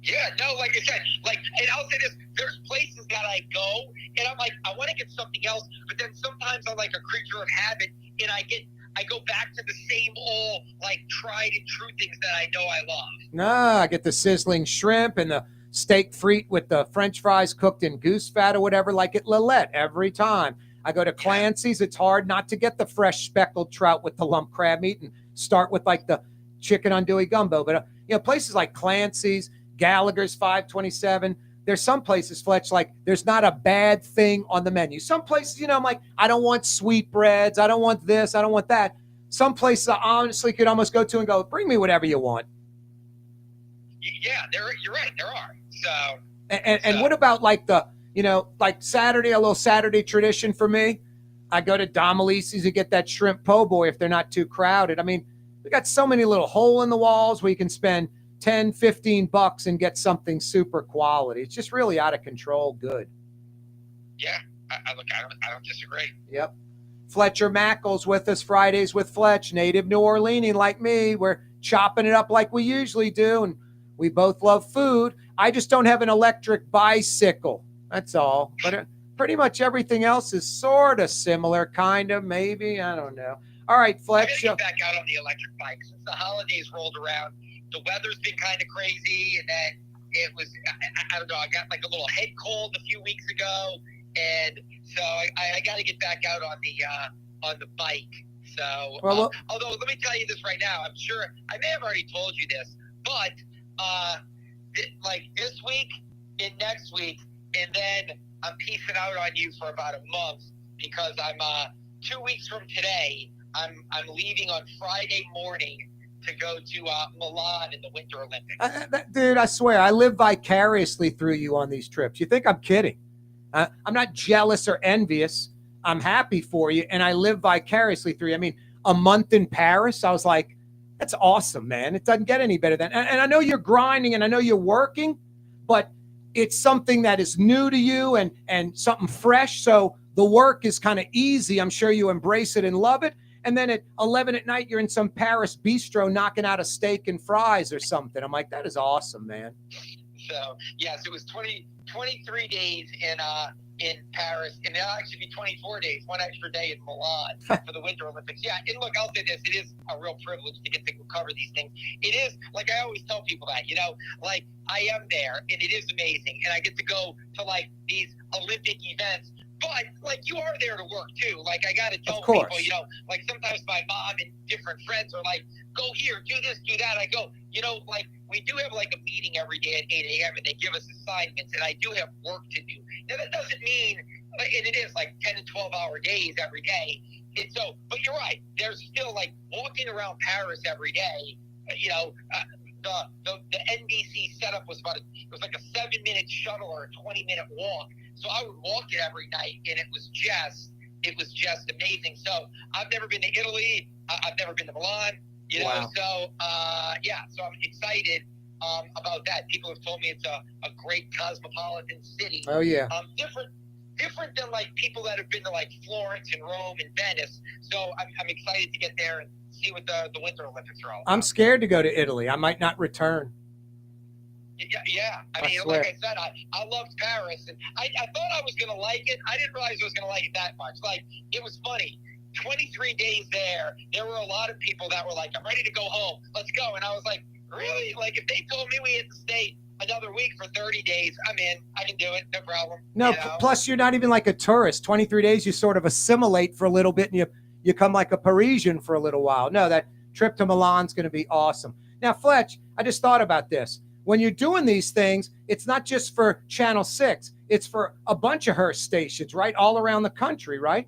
Yeah, no, like I said, and I'll say this, there's places that I go, and I'm like, I want to get something else, but then sometimes I'm like a creature of habit, and I go back to the same old, like, tried and true things that I know I love. No, I get the sizzling shrimp and the steak frite with the French fries cooked in goose fat or whatever, like at Lillette every time. I go to Clancy's. It's hard not to get the fresh speckled trout with the lump crab meat and start with like the chicken andouille gumbo. But, you know, places like Clancy's, Gallagher's 527, there's some places, Fletch, like there's not a bad thing on the menu. Some places, you know, I'm like, I don't want sweetbreads. I don't want this. I don't want that. Some places I honestly could almost go to and go, bring me whatever you want. Yeah, you're right. There are. So. And what about like like Saturday, a little Saturday tradition for me? I go to Domalice's to get that shrimp po' boy if they're not too crowded. I mean, we got so many little hole in the walls where you can spend $10, $15 and get something super quality. It's just really out of control good. Yeah, I don't disagree. Yep. Fletcher Mackle's with us Fridays with Fletch, native New Orleanian like me. We're chopping it up like we usually do, and we both love food. I just don't have an electric bicycle. That's all. But pretty much everything else is sort of similar, kind of, maybe. I don't know. All right, Fletch. I'm going to get back out on the electric bike since the holidays rolled around. The weather's been kind of crazy, and then it was, I don't know, I got like a little head cold a few weeks ago, and so I got to get back out on the bike. So, although let me tell you this right now, I'm sure, I may have already told you this, but like this week and next week, and then I'm piecing out on you for about a month because I'm 2 weeks from today, I'm leaving on Friday morning to go to Milan in the Winter Olympics. Dude, I swear, I live vicariously through you on these trips. You think I'm kidding? I'm not jealous or envious. I'm happy for you, and I live vicariously through you. I mean, a month in Paris, I was like, that's awesome, man. It doesn't get any better than. And I know you're grinding, and I know you're working, but it's something that is new to you and something fresh. So the work is kind of easy. I'm sure you embrace it and love it. And then at 11 at night, you're in some Paris bistro knocking out a steak and fries or something. I'm like, that is awesome, man. So yes, it was 23 days in Paris, and it'll actually be 24 days, one extra day in Milan for the Winter Olympics. Yeah, and look, I'll say this, it is a real privilege to get to cover these things. It is, like I always tell people that, like I am there, and it is amazing, and I get to go to like these Olympic events. But like you are there to work too. Like I gotta tell people, like sometimes my mom and different friends are like, go here, do this, do that. I go, like we do have like a meeting every day at 8 a.m. and they give us assignments, and I do have work to do. Now that doesn't mean, and it is like 10 to 12-hour days every day. And so, but you're right. There's still like walking around Paris every day. The NBC setup was like a 7-minute shuttle or a 20-minute walk. So I would walk it every night, and it was just amazing. So I've never been to Italy. I've never been to Milan. Wow. So so I'm excited about that. People have told me it's a great cosmopolitan city. Oh yeah. Different than like people that have been to like Florence and Rome and Venice. So I'm excited to get there and see what the Winter Olympics are all about. I'm scared to go to Italy. I might not return. Yeah. I mean, swear. like I said, I loved Paris, and I thought I was going to like it. I didn't realize I was going to like it that much. Like, it was funny. 23 days there were a lot of people that were like, I'm ready to go home. Let's go. And I was like, really? Like, if they told me we had to stay another week for 30 days, I'm in. I can do it. No problem. No, plus you're not even like a tourist. 23 days, you sort of assimilate for a little bit, and you come like a Parisian for a little while. No, that trip to Milan's going to be awesome. Now, Fletch, I just thought about this. When you're doing these things, it's not just for Channel 6. It's for a bunch of Hearst stations, right? All around the country, right?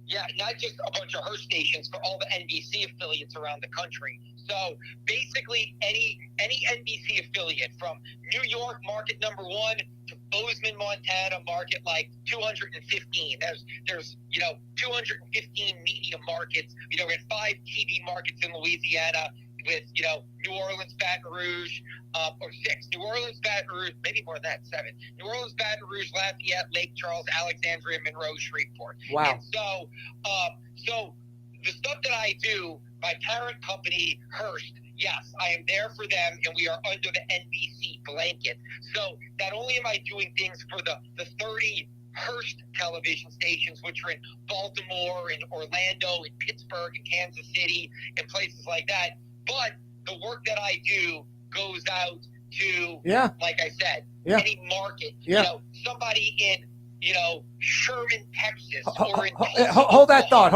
Yeah, not just a bunch of Hearst stations, for all the NBC affiliates around the country. So basically any NBC affiliate from New York, market number 1, to Bozeman, Montana, market like 215. There's 215 media markets. We had 5 TV markets in Louisiana, with New Orleans, Baton Rouge, or 6. New Orleans, Baton Rouge, maybe more than that, 7. New Orleans, Baton Rouge, Lafayette, Lake Charles, Alexandria, Monroe, Shreveport. Wow. And so the stuff that I do, my parent company, Hearst, yes, I am there for them, and we are under the NBC blanket. So not only am I doing things for the 30 Hearst television stations, which are in Baltimore and Orlando and Pittsburgh and Kansas City and places like that, but the work that I do goes out to, like I said, any market. Somebody in, Sherman, Texas, or in hold that thought.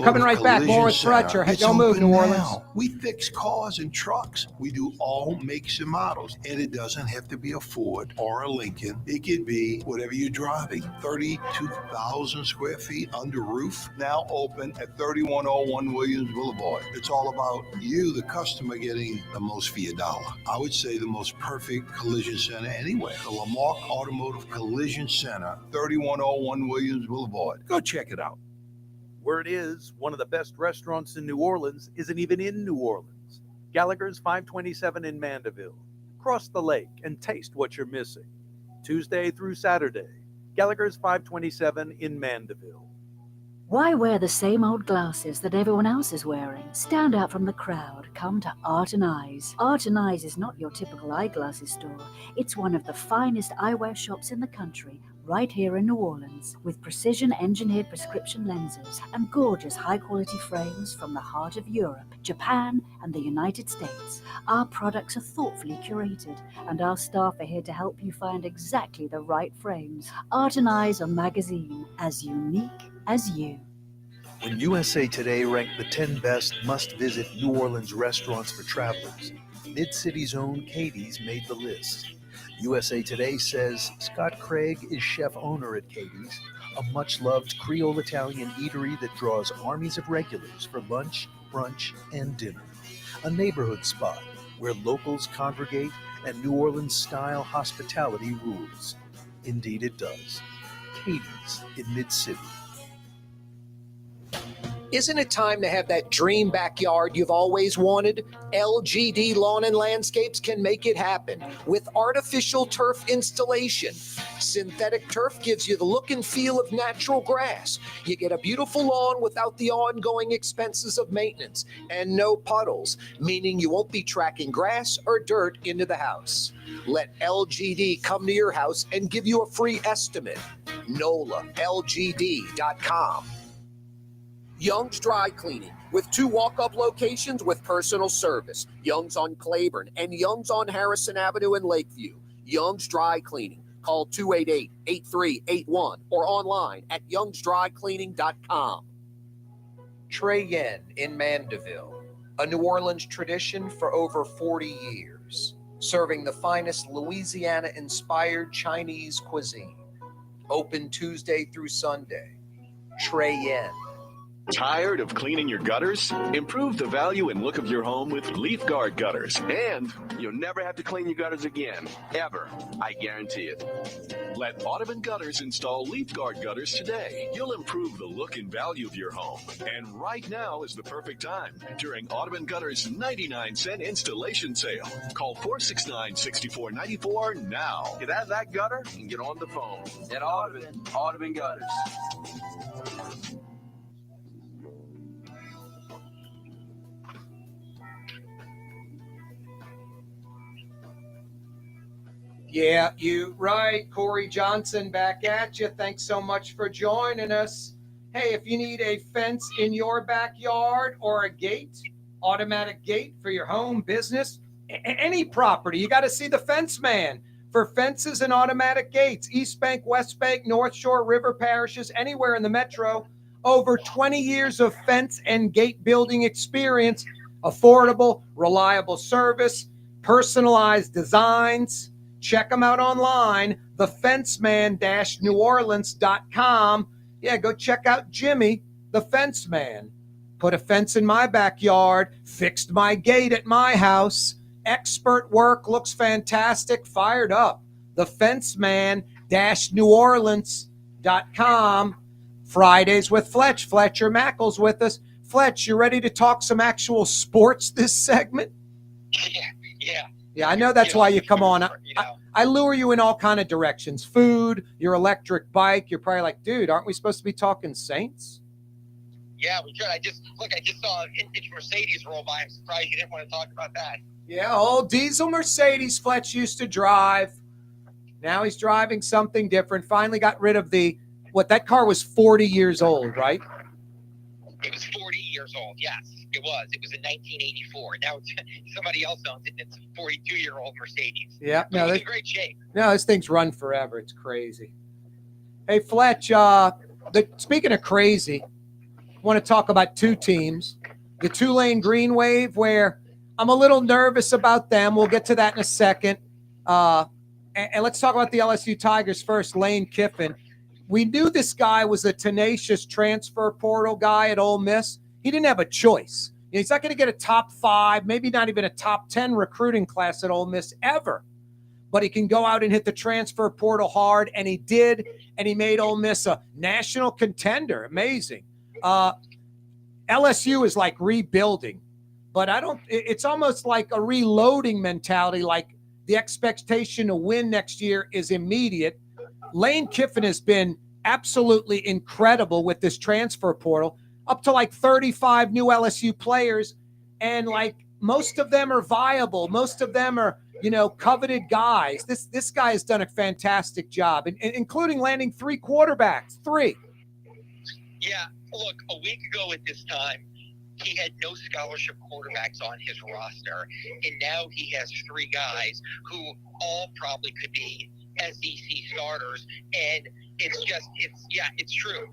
Coming right back. More with Fletcher. Don't move, New Orleans. Now. We fix cars and trucks. We do all makes and models. And it doesn't have to be a Ford or a Lincoln. It could be whatever you're driving. 32,000 square feet under roof. Now open at 3101 Williams Boulevard. It's all about you, the customer, getting the most for your dollar. I would say the most perfect collision center anywhere. The Lamarck Automotive Collision Center, 3101 Williams Boulevard. Go check it out. Word is, one of the best restaurants in New Orleans isn't even in New Orleans. Gallagher's 527 in Mandeville. Cross the lake and taste what you're missing. Tuesday through Saturday, Gallagher's 527 in Mandeville. Why wear the same old glasses that everyone else is wearing? Stand out from the crowd. Come to Art and Eyes. Art and Eyes is not your typical eyeglasses store. It's one of the finest eyewear shops in the country, right here in New Orleans, with precision-engineered prescription lenses and gorgeous high-quality frames from the heart of Europe, Japan, and the United States. Our products are thoughtfully curated, and our staff are here to help you find exactly the right frames. Art and Eyes are magazine, as unique as you. When USA Today ranked the 10 best must-visit New Orleans restaurants for travelers, Mid-City's own Katie's made the list. USA Today says Scott Craig is chef-owner at Katie's, a much-loved Creole Italian eatery that draws armies of regulars for lunch, brunch, and dinner. A neighborhood spot where locals congregate and New Orleans-style hospitality rules. Indeed it does. Katie's in Mid-City. Isn't it time to have that dream backyard you've always wanted? LGD Lawn and Landscapes can make it happen with artificial turf installation. Synthetic turf gives you the look and feel of natural grass. You get a beautiful lawn without the ongoing expenses of maintenance and no puddles, meaning you won't be tracking grass or dirt into the house. Let LGD come to your house and give you a free estimate. NOLALGD.com. Young's Dry Cleaning, with 2 walk-up locations with personal service. Young's on Claiborne and Young's on Harrison Avenue in Lakeview. Young's Dry Cleaning. Call 288-8381 or online at youngsdrycleaning.com. Trey Yen in Mandeville, a New Orleans tradition for over 40 years, serving the finest Louisiana-inspired Chinese cuisine. Open Tuesday through Sunday. Trey Yen. Tired of cleaning your gutters? Improve the value and look of your home with Leaf Guard gutters. And you'll never have to clean your gutters again. Ever. I guarantee it. Let Audubon Gutters install Leaf Guard gutters today. You'll improve the look and value of your home. And right now is the perfect time during Audubon Gutters' 99-cent installation sale. Call 469-6494 now. Get out of that gutter and get on the phone. At Audubon Gutters. Yeah, you right. Corey Johnson back at you. Thanks so much for joining us. Hey, if you need a fence in your backyard or a gate, automatic gate for your home, business, any property, you got to see the Fence Man for fences and automatic gates. East Bank, West Bank, North Shore, River parishes, anywhere in the metro. Over 20 years of fence and gate building experience, affordable, reliable service, personalized designs. Check them out online, thefenceman-neworleans.com. Yeah, go check out Jimmy, the Fence Man. Put a fence in my backyard, fixed my gate at my house. Expert work, looks fantastic, fired up. Thefenceman-neworleans.com. Fridays with Fletch. Fletcher Mackle's with us. Fletch, you ready to talk some actual sports this segment? Yeah. Yeah, I know that's why you come on. I lure you in all kind of directions. Food, your electric bike. You're probably like, dude, aren't we supposed to be talking Saints? Yeah, we could. I just saw a vintage Mercedes roll by. I'm surprised you didn't want to talk about that. Yeah, old diesel Mercedes Fletch used to drive. Now he's driving something different. Finally got rid of that car was 40 years old, right? It was 40 years old, yes. It was. It was in 1984. Now somebody else owns it, and it's a 42-year-old Mercedes. Yeah. No, it's in great shape. No, this thing's run forever. It's crazy. Hey, Fletch, speaking of crazy, I want to talk about 2 teams. The Tulane Green Wave, where I'm a little nervous about them. We'll get to that in a second. And let's talk about the LSU Tigers first. Lane Kiffin. We knew this guy was a tenacious transfer portal guy at Ole Miss. He didn't have a choice. He's not going to get a top 5, maybe not even a top 10 recruiting class at Ole Miss ever. But he can go out and hit the transfer portal hard, and he did, and he made Ole Miss a national contender. Amazing. LSU is like rebuilding, but it's almost like a reloading mentality, like the expectation to win next year is immediate. Lane Kiffin has been absolutely incredible with this transfer portal. Up to like 35 new LSU players, and like most of them are viable. Most of them are, coveted guys. This guy has done a fantastic job, including landing 3 quarterbacks. 3. Yeah, look, a week ago at this time, he had no scholarship quarterbacks on his roster, and now he has 3 guys who all probably could be SEC starters, and it's true.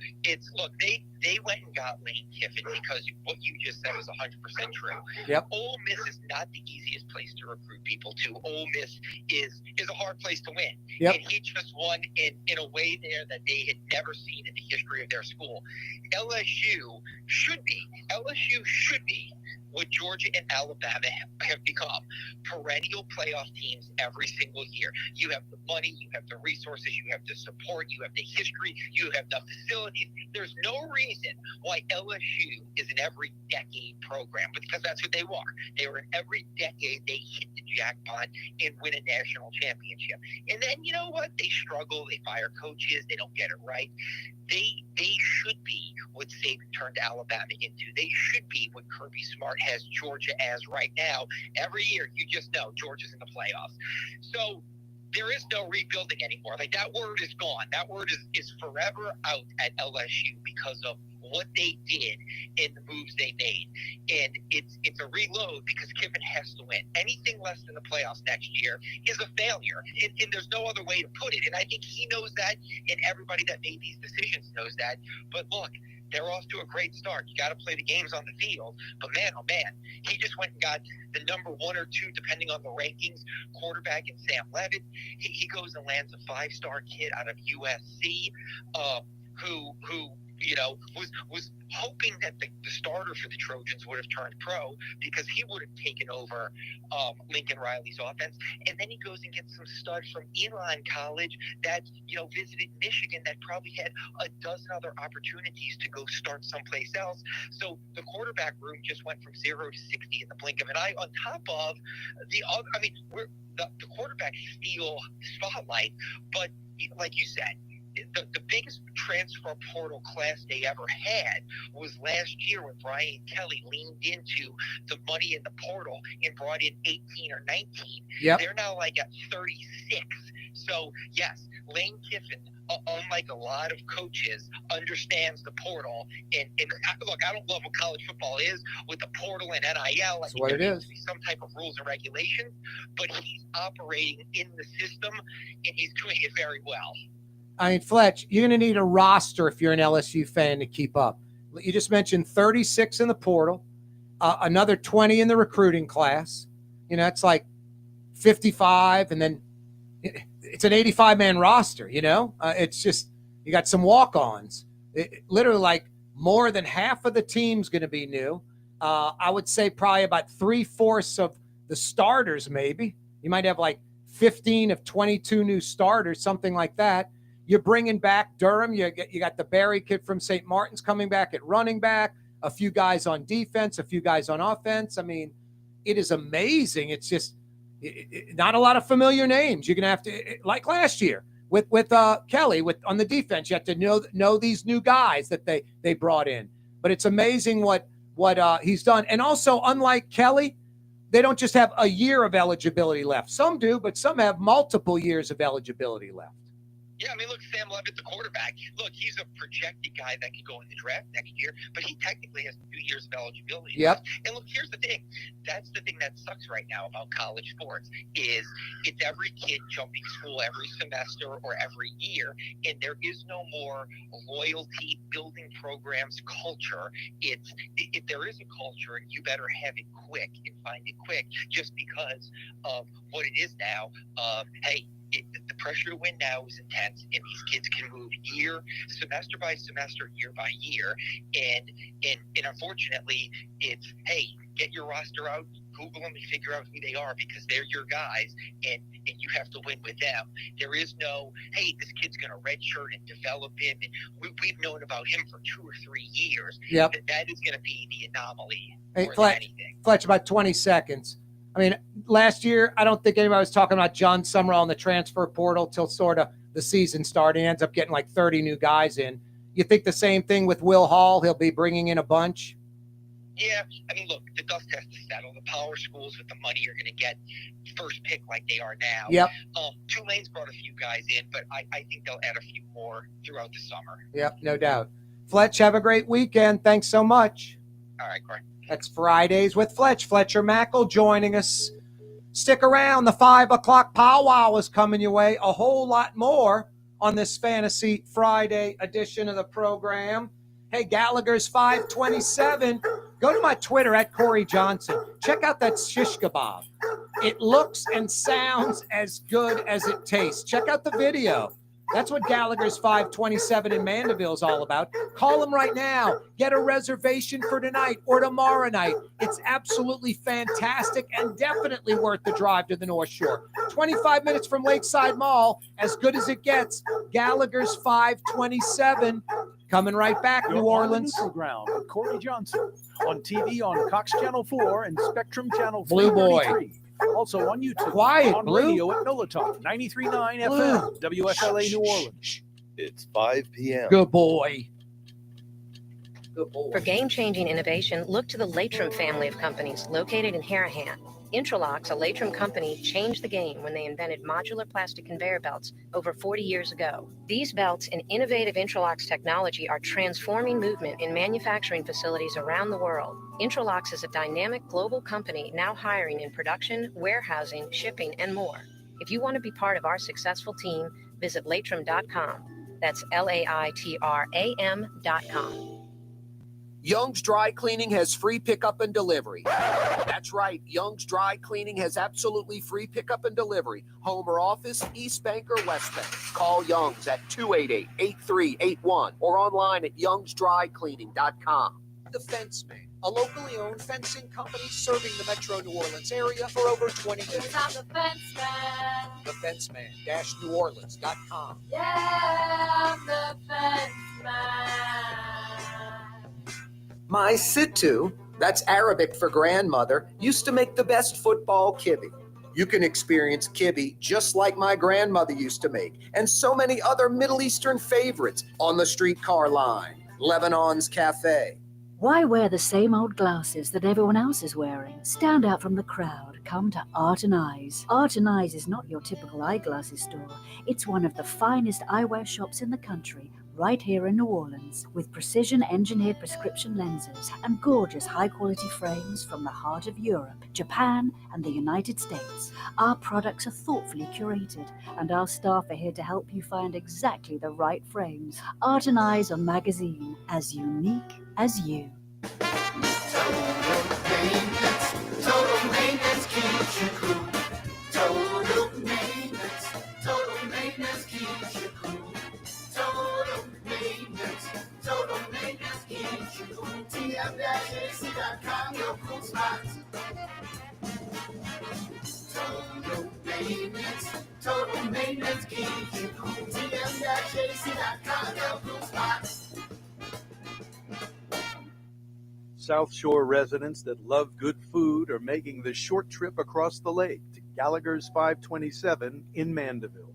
Look, they went and got Lane Kiffin because what you just said was 100% true. Yep. Ole Miss is not the easiest place to recruit people to. Ole Miss is a hard place to win. Yep. And he just won in a way there that they had never seen in the history of their school. LSU should be what Georgia and Alabama have become perennial playoff teams every single year. You have the money, you have the resources, you have the support, you have the history, you have the facilities. There's no reason why LSU is an every decade program, because that's what they are. They were in every decade they hit the jackpot and win a national championship. And then you know what? They struggle, they fire coaches, they don't get it right. They should be what Saban turned Alabama into. They should be what Kirby Smart has Georgia as right now. Every year, you just know Georgia's in the playoffs. So there is no rebuilding anymore. Like, that word is gone. That word is forever out at LSU because of what they did and the moves they made. And it's a reload because Kiffin has to win. Anything less than the playoffs next year is a failure. And there's no other way to put it. And I think he knows that, and everybody that made these decisions knows that. But look, they're off to a great start. You got to play the games on the field. But man, oh man, he just went and got the number 1 or 2, depending on the rankings, quarterback in Sam Levitt. He goes and lands a 5-star kid out of USC, who you know, was hoping that the starter for the Trojans would have turned pro because he would have taken over Lincoln Riley's offense. And then he goes and gets some stud from Elon College that, you know, visited Michigan that probably had a dozen other opportunities to go start someplace else. So the quarterback room just went from 0 to 60 in the blink of an eye, on top of the other. I mean, the quarterback steal spotlight, but like you said, the biggest transfer portal class they ever had was last year when Brian Kelly leaned into the money in the portal and brought in 18 or 19. Yep. They're now like at 36. So, yes, Lane Kiffin, unlike a lot of coaches, understands the portal. And look, I don't love what college football is with the portal and NIL. That's what it is. Some type of rules and regulations, but he's operating in the system, and he's doing it very well. I mean, Fletch, you're going to need a roster if you're an LSU fan to keep up. You just mentioned 36 in the portal, another 20 in the recruiting class. You know, it's like 55, and then it's an 85-man roster, you know? It's just, you got some walk-ons. Literally, like, more than half of the team's going to be new. I would say probably about 3/4 of the starters, maybe. You might have like 15 of 22 new starters, something like that. You're bringing back Durham. You got the Barry kid from St. Martin's coming back at running back, a few guys on defense, a few guys on offense. I mean, it is amazing. It's just not a lot of familiar names. You're going to have to, like last year with Kelly on the defense, you have to know these new guys that they brought in. But it's amazing what he's done. And also, unlike Kelly, they don't just have a year of eligibility left. Some do, but some have multiple years of eligibility left. Yeah, I mean, look, Sam Levitt, the quarterback. Look, he's a projected guy that could go in the draft next year, but he technically has 2 years of eligibility. Yep. And look, here's the thing. That's the thing that sucks right now about college sports is it's every kid jumping school every semester or every year, and there is no more loyalty building programs culture. If there is a culture, you better have it quick and find it quick, just because of what it is now. Hey, the pressure to win now is intense, and these kids can move semester by semester, year by year, and unfortunately, it's, hey, get your roster out, Google them, and figure out who they are, because they're your guys, and you have to win with them. There is no, hey, this kid's going to redshirt and develop him, and we've known about him for 2 or 3 years. Yep. That is going to be the anomaly Hey, more than anything. Fletch, about 20 seconds. I mean, last year, I don't think anybody was talking about John Summerall in the transfer portal till sort of the season started. He ends up getting like 30 new guys in. You think the same thing with Will Hall? He'll be bringing in a bunch? Yeah, I mean, look, the dust has to settle. The power schools with the money are going to get first pick like they are now. Yep. Tulane's brought a few guys in, but I think they'll add a few more throughout the summer. Yep, no doubt. Fletch, have a great weekend. Thanks so much. All right, Corey. That's Fridays with Fletch. Fletcher Mackel joining us. Stick around. The 5 o'clock powwow is coming your way. A whole lot more on this Fantasy Friday edition of the program. Hey, Gallagher's 527. Go to my Twitter at Corey Johnson. Check out that shish kebab. It looks and sounds as good as it tastes. Check out the video. That's what Gallagher's 527 in Mandeville is all about. Call them right now. Get a reservation for tonight or tomorrow night. It's absolutely fantastic and definitely worth the drive to the North Shore. 25 minutes from Lakeside Mall, as good as it gets. Gallagher's 527. Coming right back, You're New on the Orleans. Neutral Ground with Corey Johnson on TV on Cox Channel 4 and Spectrum Channel Blue boy. 333. Also on YouTube. Quiet, on Blue. radio at NOLA Talk 93.9 FM, WFLA New Orleans. It's 5 p.m. Good boy. For game-changing innovation, look to the Latrim family of companies located in Harahan. Intralox, a Latrim company, changed the game when they invented modular plastic conveyor belts over 40 years ago. These belts and innovative Intralox technology are transforming movement in manufacturing facilities around the world. Intralox is a dynamic global company now hiring in production, warehousing, shipping, and more. If you want to be part of our successful team, visit Latrim.com. That's LAITRAM.com. Young's Dry Cleaning has free pickup and delivery. That's right, Young's Dry Cleaning has absolutely free pickup and delivery. Home or office, East Bank or West Bank. Call Young's at 288-8381 or online at youngsdrycleaning.com. The Fence Man, a locally owned fencing company serving the metro New Orleans area for over 20 years. I'm the fence man. The Fence Man, NewOrleans.com. Yeah, I'm the fence man. My Sittu, that's Arabic for grandmother, used to make the best football kibbe. You can experience kibbe just like my grandmother used to make, and so many other Middle Eastern favorites on the streetcar line, Lebanon's Cafe. Why wear the same old glasses that everyone else is wearing? Stand out from the crowd. Come to Art and Eyes. Art and Eyes is not your typical eyeglasses store. It's one of the finest eyewear shops in the country, right here in New Orleans, with precision-engineered prescription lenses and gorgeous high-quality frames from the heart of Europe, Japan, and the United States. Our products are thoughtfully curated, and our staff are here to help you find exactly the right frames. Art and Eyes on Magazine, as unique as you. Total maintenance keeps you cool. Total maintenance keeps you cool. Total maintenance keeps you cool. TM-AC.com, your cool spots. Total maintenance keeps you cool. TM-AC.com, your cool spots. South Shore residents that love good food are making the short trip across the lake to Gallagher's 527 in Mandeville.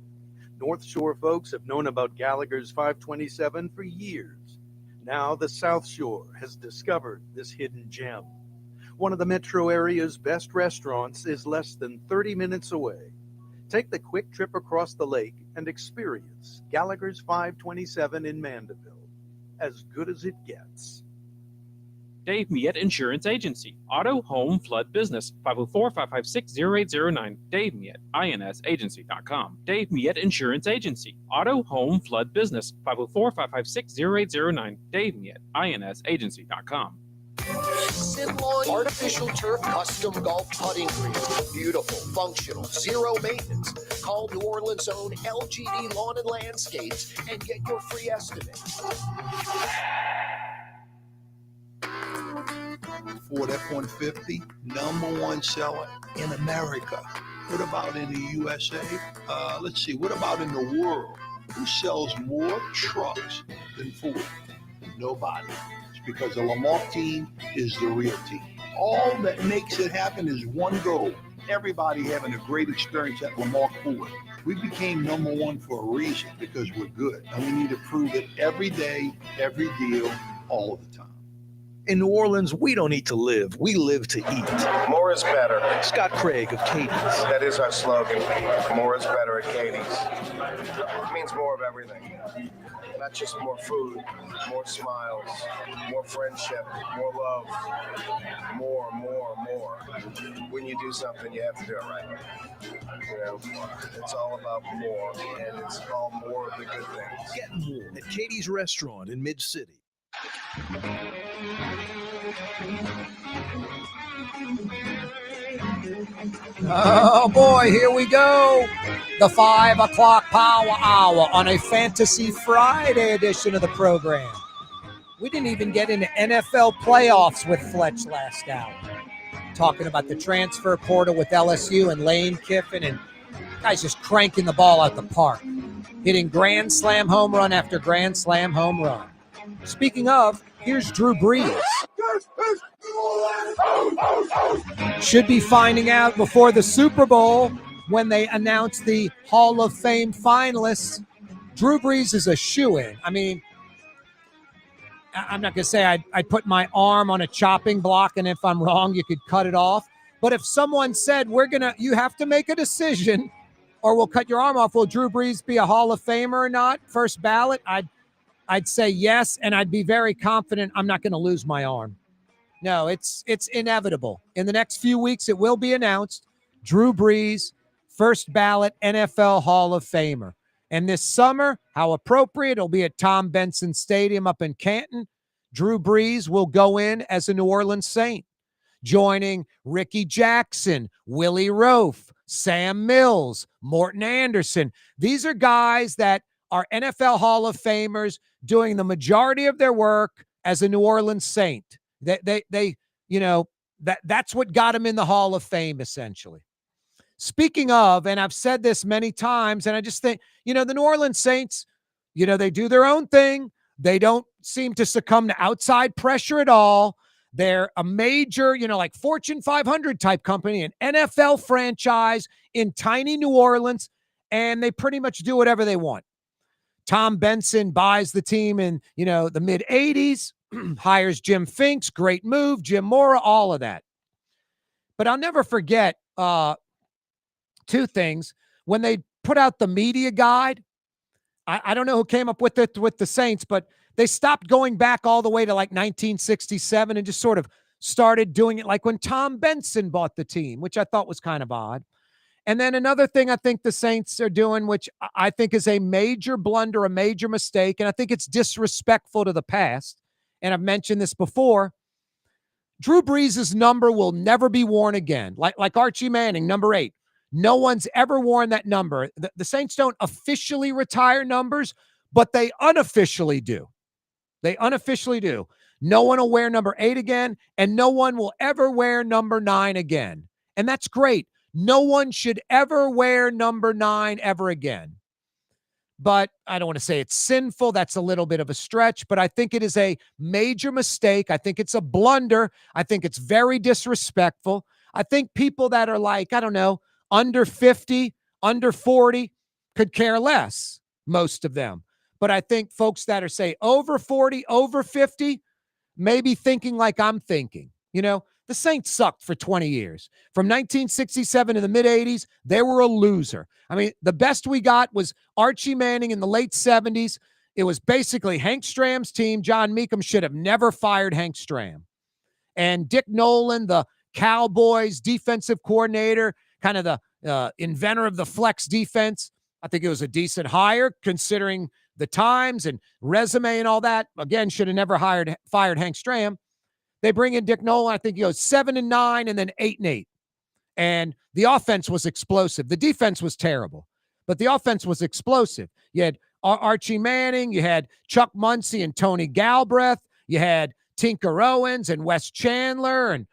North Shore folks have known about Gallagher's 527 for years. Now the South Shore has discovered this hidden gem. One of the metro area's best restaurants is less than 30 minutes away. Take the quick trip across the lake and experience Gallagher's 527 in Mandeville. As good as it gets. Dave Miette Insurance Agency. Auto, home, flood, business. 504-556-0809. Dave Miette, INSagency.com. Dave Miette Insurance Agency. Auto, home, flood, business. 504-556-0809. Dave Miette, INSagency.com. Simlawn Artificial Turf Custom Golf Putting Green. Beautiful, functional, zero maintenance. Call New Orleans' own LGD Lawn and Landscapes and get your free estimate. Ford F-150, #1 seller in America. What about in the USA? Let's see, what about in the world? Who sells more trucks than Ford? Nobody. It's because the Lamarck team is the real team. All that makes it happen is one goal. Everybody having a great experience at Lamarck Ford. We became #1 for a reason, because we're good. And we need to prove it every day, every deal, all the time. In New Orleans, we don't eat to live, we live to eat. More is better. Scott Craig of Katie's. That is our slogan. More is better at Katie's. It means more of everything. Not just more food, more smiles, more friendship, more love, more. When you do something, you have to do it right. You know, it's all about more, and it's called more of the good things. Get more at Katie's Restaurant in Mid-City. Oh boy, here we go. The 5 o'clock power hour on a Fantasy Friday edition of the program. We didn't even get into NFL playoffs with Fletch last hour. Talking about the transfer portal with LSU and Lane Kiffin, and guys just cranking the ball out the park, hitting grand slam home run after grand slam home run. Speaking of, here's Drew Brees. Should be finding out before the Super Bowl when they announce the Hall of Fame finalists. Drew Brees is a shoo-in. I mean, I'm not going to say I'd put my arm on a chopping block, and if I'm wrong, you could cut it off. But if someone said, you have to make a decision or we'll cut your arm off, will Drew Brees be a Hall of Famer or not? First ballot, I'd say yes, and I'd be very confident I'm not going to lose my arm. No, it's inevitable. In the next few weeks, it will be announced. Drew Brees, first ballot NFL Hall of Famer. And this summer, how appropriate, it'll be at Tom Benson Stadium up in Canton. Drew Brees will go in as a New Orleans Saint, joining Ricky Jackson, Willie Roaf, Sam Mills, Morton Anderson. These are guys that are NFL Hall of Famers doing the majority of their work as a New Orleans Saint. They that's what got him in the Hall of Fame, essentially. Speaking of, and I've said this many times, and I just think, the New Orleans Saints, they do their own thing. They don't seem to succumb to outside pressure at all. They're a major, like Fortune 500 type company, an NFL franchise in tiny New Orleans, and they pretty much do whatever they want. Tom Benson buys the team in, the mid-'80s, hires Jim Finks, great move, Jim Mora, all of that. But I'll never forget two things. When they put out the media guide, I don't know who came up with it with the Saints, but they stopped going back all the way to like 1967 and just sort of started doing it like when Tom Benson bought the team, which I thought was kind of odd. And then another thing I think the Saints are doing, which I think is a major blunder, a major mistake, and I think it's disrespectful to the past, and I've mentioned this before, Drew Brees' number will never be worn again. Like Archie Manning, number 8. No one's ever worn that number. The Saints don't officially retire numbers, but they unofficially do. They unofficially do. No one will wear number 8 again, and no one will ever wear number 9 again. And that's great. No one should ever wear number 9 ever again. But I don't want to say it's sinful. That's a little bit of a stretch, but I think it is a major mistake. I think it's a blunder. I think it's very disrespectful. I think people that are like, I don't know, under 50, under 40 could care less, most of them. But I think folks that are, say, over 40, over 50, maybe thinking like I'm thinking. The Saints sucked for 20 years. From 1967 to the mid-'80s, they were a loser. I mean, the best we got was Archie Manning in the late 70s. It was basically Hank Stram's team. John Meekum should have never fired Hank Stram. And Dick Nolan, the Cowboys defensive coordinator, kind of the inventor of the flex defense. I think it was a decent hire considering the times and resume and all that. Again, should have never fired Hank Stram. They bring in Dick Nolan. I think he goes 7-9 and then 8-8. And the offense was explosive. The defense was terrible, but the offense was explosive. You had Archie Manning. You had Chuck Muncie and Tony Galbraith. You had Tinker Owens and Wes Chandler and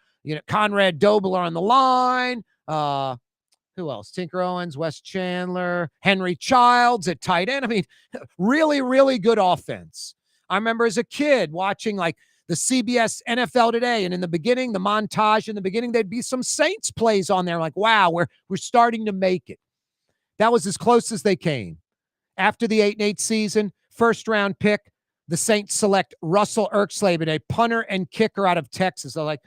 Conrad Dobler on the line. Who else? Tinker Owens, Wes Chandler, Henry Childs at tight end. I mean, really, really good offense. I remember as a kid watching like the CBS NFL Today, and in the beginning, the montage in the beginning, there'd be some Saints plays on there. Like, wow, we're starting to make it. That was as close as they came. After the 8-8 season, first-round pick, the Saints select Russell Erxleben, a punter and kicker out of Texas. They're like,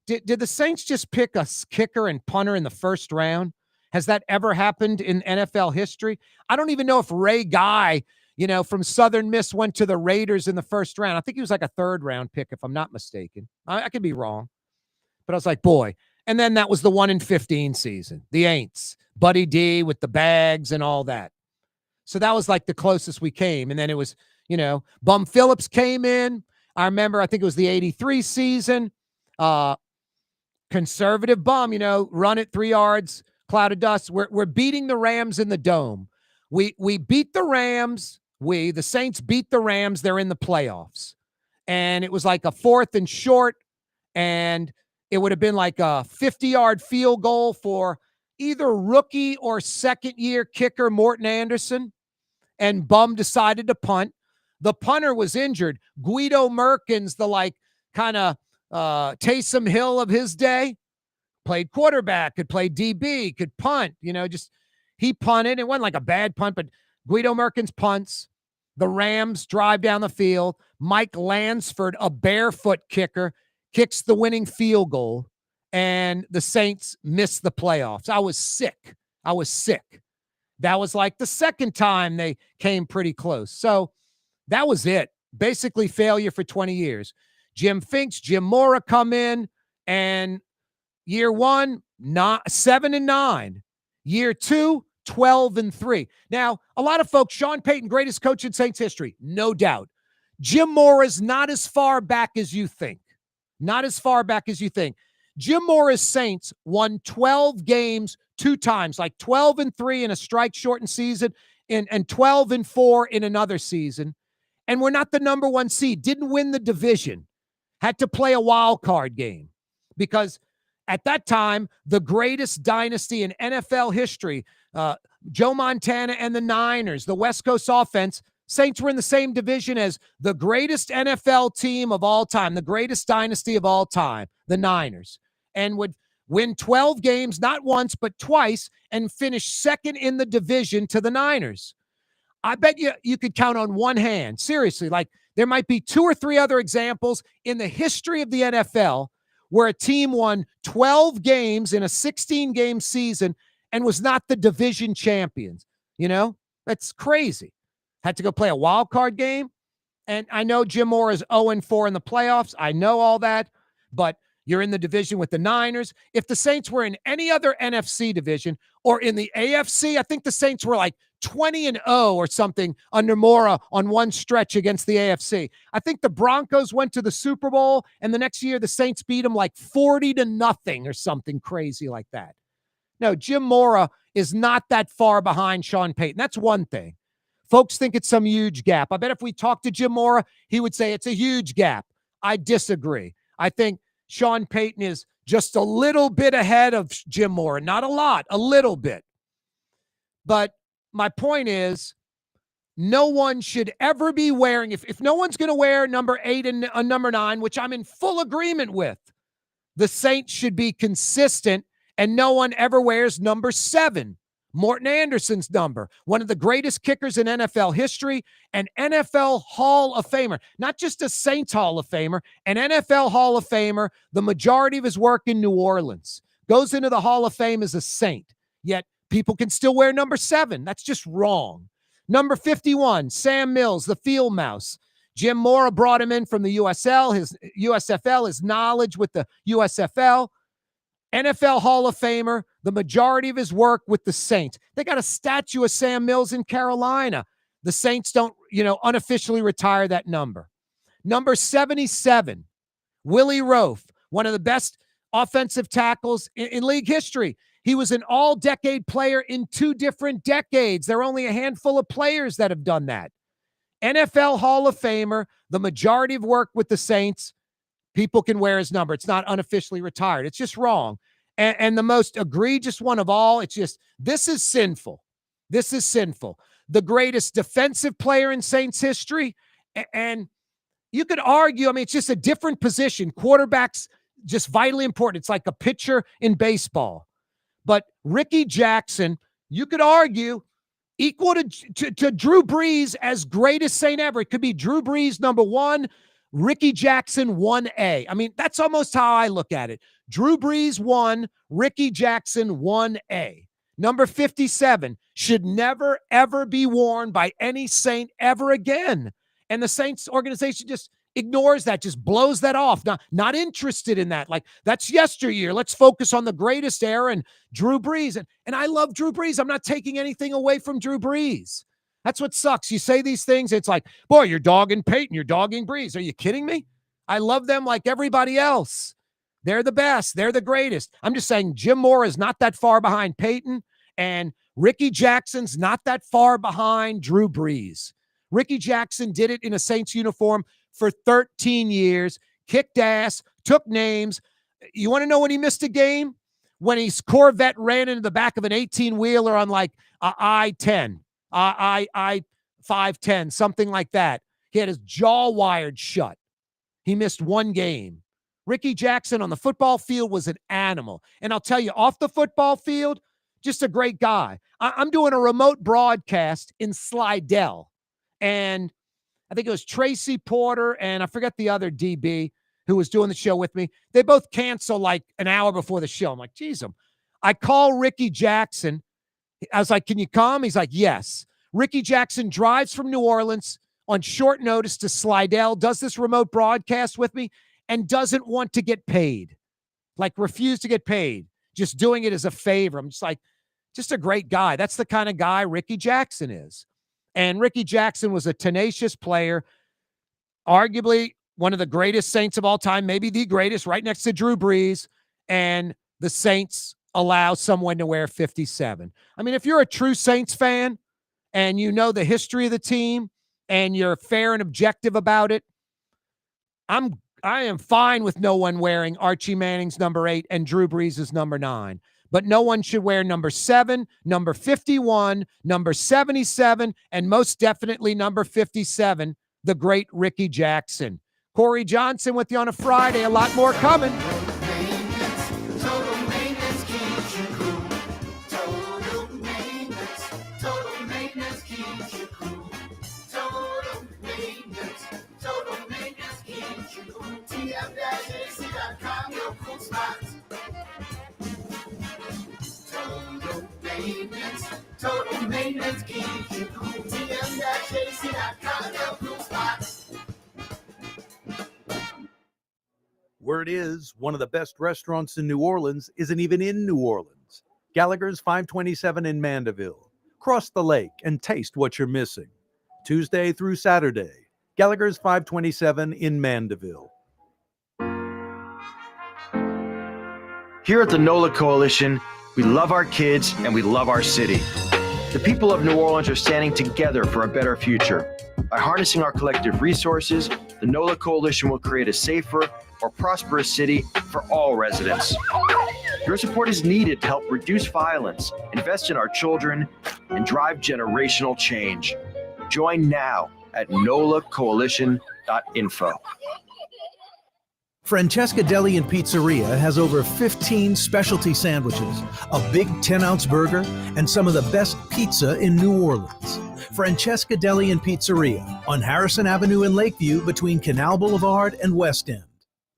did the Saints just pick a kicker and punter in the first round? Has that ever happened in NFL history? I don't even know if Ray Guy, from Southern Miss went to the Raiders in the first round. I think he was like a third-round pick, if I'm not mistaken. I could be wrong. But I was like, boy. And then that was the 1-15 season, the Aints, Buddy D with the bags and all that. So that was like the closest we came. And then it was, Bum Phillips came in. I remember, I think it was the 83 season. conservative bum, run it 3 yards, cloud of dust. We're beating the Rams in the dome. We beat the Rams. The Saints beat the Rams. They're in the playoffs. And it was like a 4th and short, and it would have been like a 50-yard field goal for either rookie or second-year kicker Morton Anderson, and Bum decided to punt. The punter was injured. Guido Merkins, the kind of Taysom Hill of his day, played quarterback, could play DB, could punt, he punted. It wasn't like a bad punt, but Guido Merkins punts. The Rams drive down the field. Mike Lansford, a barefoot kicker, kicks the winning field goal, and the Saints miss the playoffs. I was sick. That was like the second time they came pretty close. So that was it. Basically failure for 20 years. Jim Finks, Jim Mora come in, and year 1, 7-9. Year 2, 12-3. Now, a lot of folks, Sean Payton, greatest coach in Saints history, no doubt. Jim Mora's not as far back as you think. Jim Mora's Saints won 12 games 2 times, like 12-3 in a strike-shortened season and 12-4 in another season. And we're not the number 1 seed. Didn't win the division. Had to play a wild card game because at that time, the greatest dynasty in NFL history, Joe Montana and the Niners, the West Coast offense, Saints were in the same division as the greatest NFL team of all time, the greatest dynasty of all time, the Niners, and would win 12 games, not once, but twice, and finish second in the division to the Niners. I bet you could count on one hand, seriously, like there might be 2 or 3 other examples in the history of the NFL where a team won 12 games in a 16-game season and was not the division champions. That's crazy. Had to go play a wild card game. And I know Jim Mora is 0-4 in the playoffs. I know all that, but you're in the division with the Niners. If the Saints were in any other NFC division or in the AFC, I think the Saints were like 20-0 or something under Mora on one stretch against the AFC. I think the Broncos went to the Super Bowl, and the next year the Saints beat them like 40-0 or something crazy like that. No, Jim Mora is not that far behind Sean Payton. That's one thing. Folks think it's some huge gap. I bet if we talked to Jim Mora, he would say it's a huge gap. I disagree. I think Sean Payton is just a little bit ahead of Jim Mora. Not a lot, a little bit. But my point is, no one should ever be wearing, if no one's going to wear number 8 and number 9, which I'm in full agreement with, the Saints should be consistent, and no one ever wears number 7. Morton Anderson's number, one of the greatest kickers in NFL history, an NFL Hall of Famer, not just a Saints Hall of Famer, an NFL Hall of Famer, the majority of his work in New Orleans, goes into the Hall of Fame as a Saint, yet people can still wear number 7. That's just wrong. Number 51, Sam Mills, the field mouse. Jim Mora brought him in from the USFL, his knowledge with the USFL. NFL Hall of Famer, the majority of his work with the Saints. They got a statue of Sam Mills in Carolina. The Saints don't, unofficially retire that number. Number 77, Willie Roaf, one of the best offensive tackles in league history. He was an all-decade player in 2 different decades. There are only a handful of players that have done that. NFL Hall of Famer, the majority of work with the Saints. People can wear his number. It's not unofficially retired. It's just wrong. And the most egregious one of all, this is sinful. This is sinful. The greatest defensive player in Saints history. And you could argue, it's just a different position. Quarterback's just vitally important. It's like a pitcher in baseball. But Ricky Jackson, you could argue, equal to Drew Brees as greatest Saint ever. It could be Drew Brees number 1, Ricky Jackson 1A. That's almost how I look at it. Drew Brees 1, Ricky Jackson 1A. Number 57 should never, ever be worn by any Saint ever again. And the Saints organization just ignores that, just blows that off. Not interested in that. Like, that's yesteryear. Let's focus on the greatest era and Drew Brees. And I love Drew Brees. I'm not taking anything away from Drew Brees. That's what sucks. You say these things, it's like, boy, you're dogging Peyton, you're dogging Brees. Are you kidding me? I love them like everybody else. They're the best. They're the greatest. I'm just saying Jim Mora is not that far behind Peyton, and Ricky Jackson's not that far behind Drew Brees. Ricky Jackson did it in a Saints uniform for 13 years, kicked ass, took names. You want to know when he missed a game? When his Corvette ran into the back of an 18-wheeler on like I-10, I-510, something like that. He had his jaw wired shut. He missed one game. Ricky Jackson on the football field was an animal. And I'll tell you, off the football field, just a great guy. I'm doing a remote broadcast in Slidell. And I think it was Tracy Porter and I forget the other DB who was doing the show with me. They both cancel like an hour before the show. I'm like, geez, I call Ricky Jackson. I was like, can you come? He's like, yes. Ricky Jackson drives from New Orleans on short notice to Slidell, does this remote broadcast with me, and doesn't want to get paid. Like, refused to get paid. Just doing it as a favor. I'm just like, just a great guy. That's the kind of guy Ricky Jackson is. And Ricky Jackson was a tenacious player, arguably one of the greatest Saints of all time, maybe the greatest, right next to Drew Brees. And the Saints allow someone to wear 57. I mean, if you're a true Saints fan and you know the history of the team and you're fair and objective about it, I am fine with no one wearing Archie Manning's number 8 and Drew Brees' number 9. But no one should wear number 7, number 51, number 77, and most definitely number 57, the great Ricky Jackson. Corey Johnson with you on a Friday. A lot more coming. TM-AC.com, your cool spots. Total maintenance keeps you cool. TM-AC.com, your cool spots. Word is, one of the best restaurants in New Orleans isn't even in New Orleans. Gallagher's 527 in Mandeville. Cross the lake and taste what you're missing. Tuesday through Saturday. Gallagher's 527 in Mandeville. Here at the NOLA Coalition, we love our kids and we love our city. The people of New Orleans are standing together for a better future. By harnessing our collective resources, the NOLA Coalition will create a safer, more prosperous city for all residents. Your support is needed to help reduce violence, invest in our children, and drive generational change. Join now at nolacoalition.info. Francesca Deli and Pizzeria has over 15 specialty sandwiches, a big 10-ounce burger, and some of the best pizza in New Orleans. Francesca Deli and Pizzeria on Harrison Avenue in Lakeview between Canal Boulevard and West End.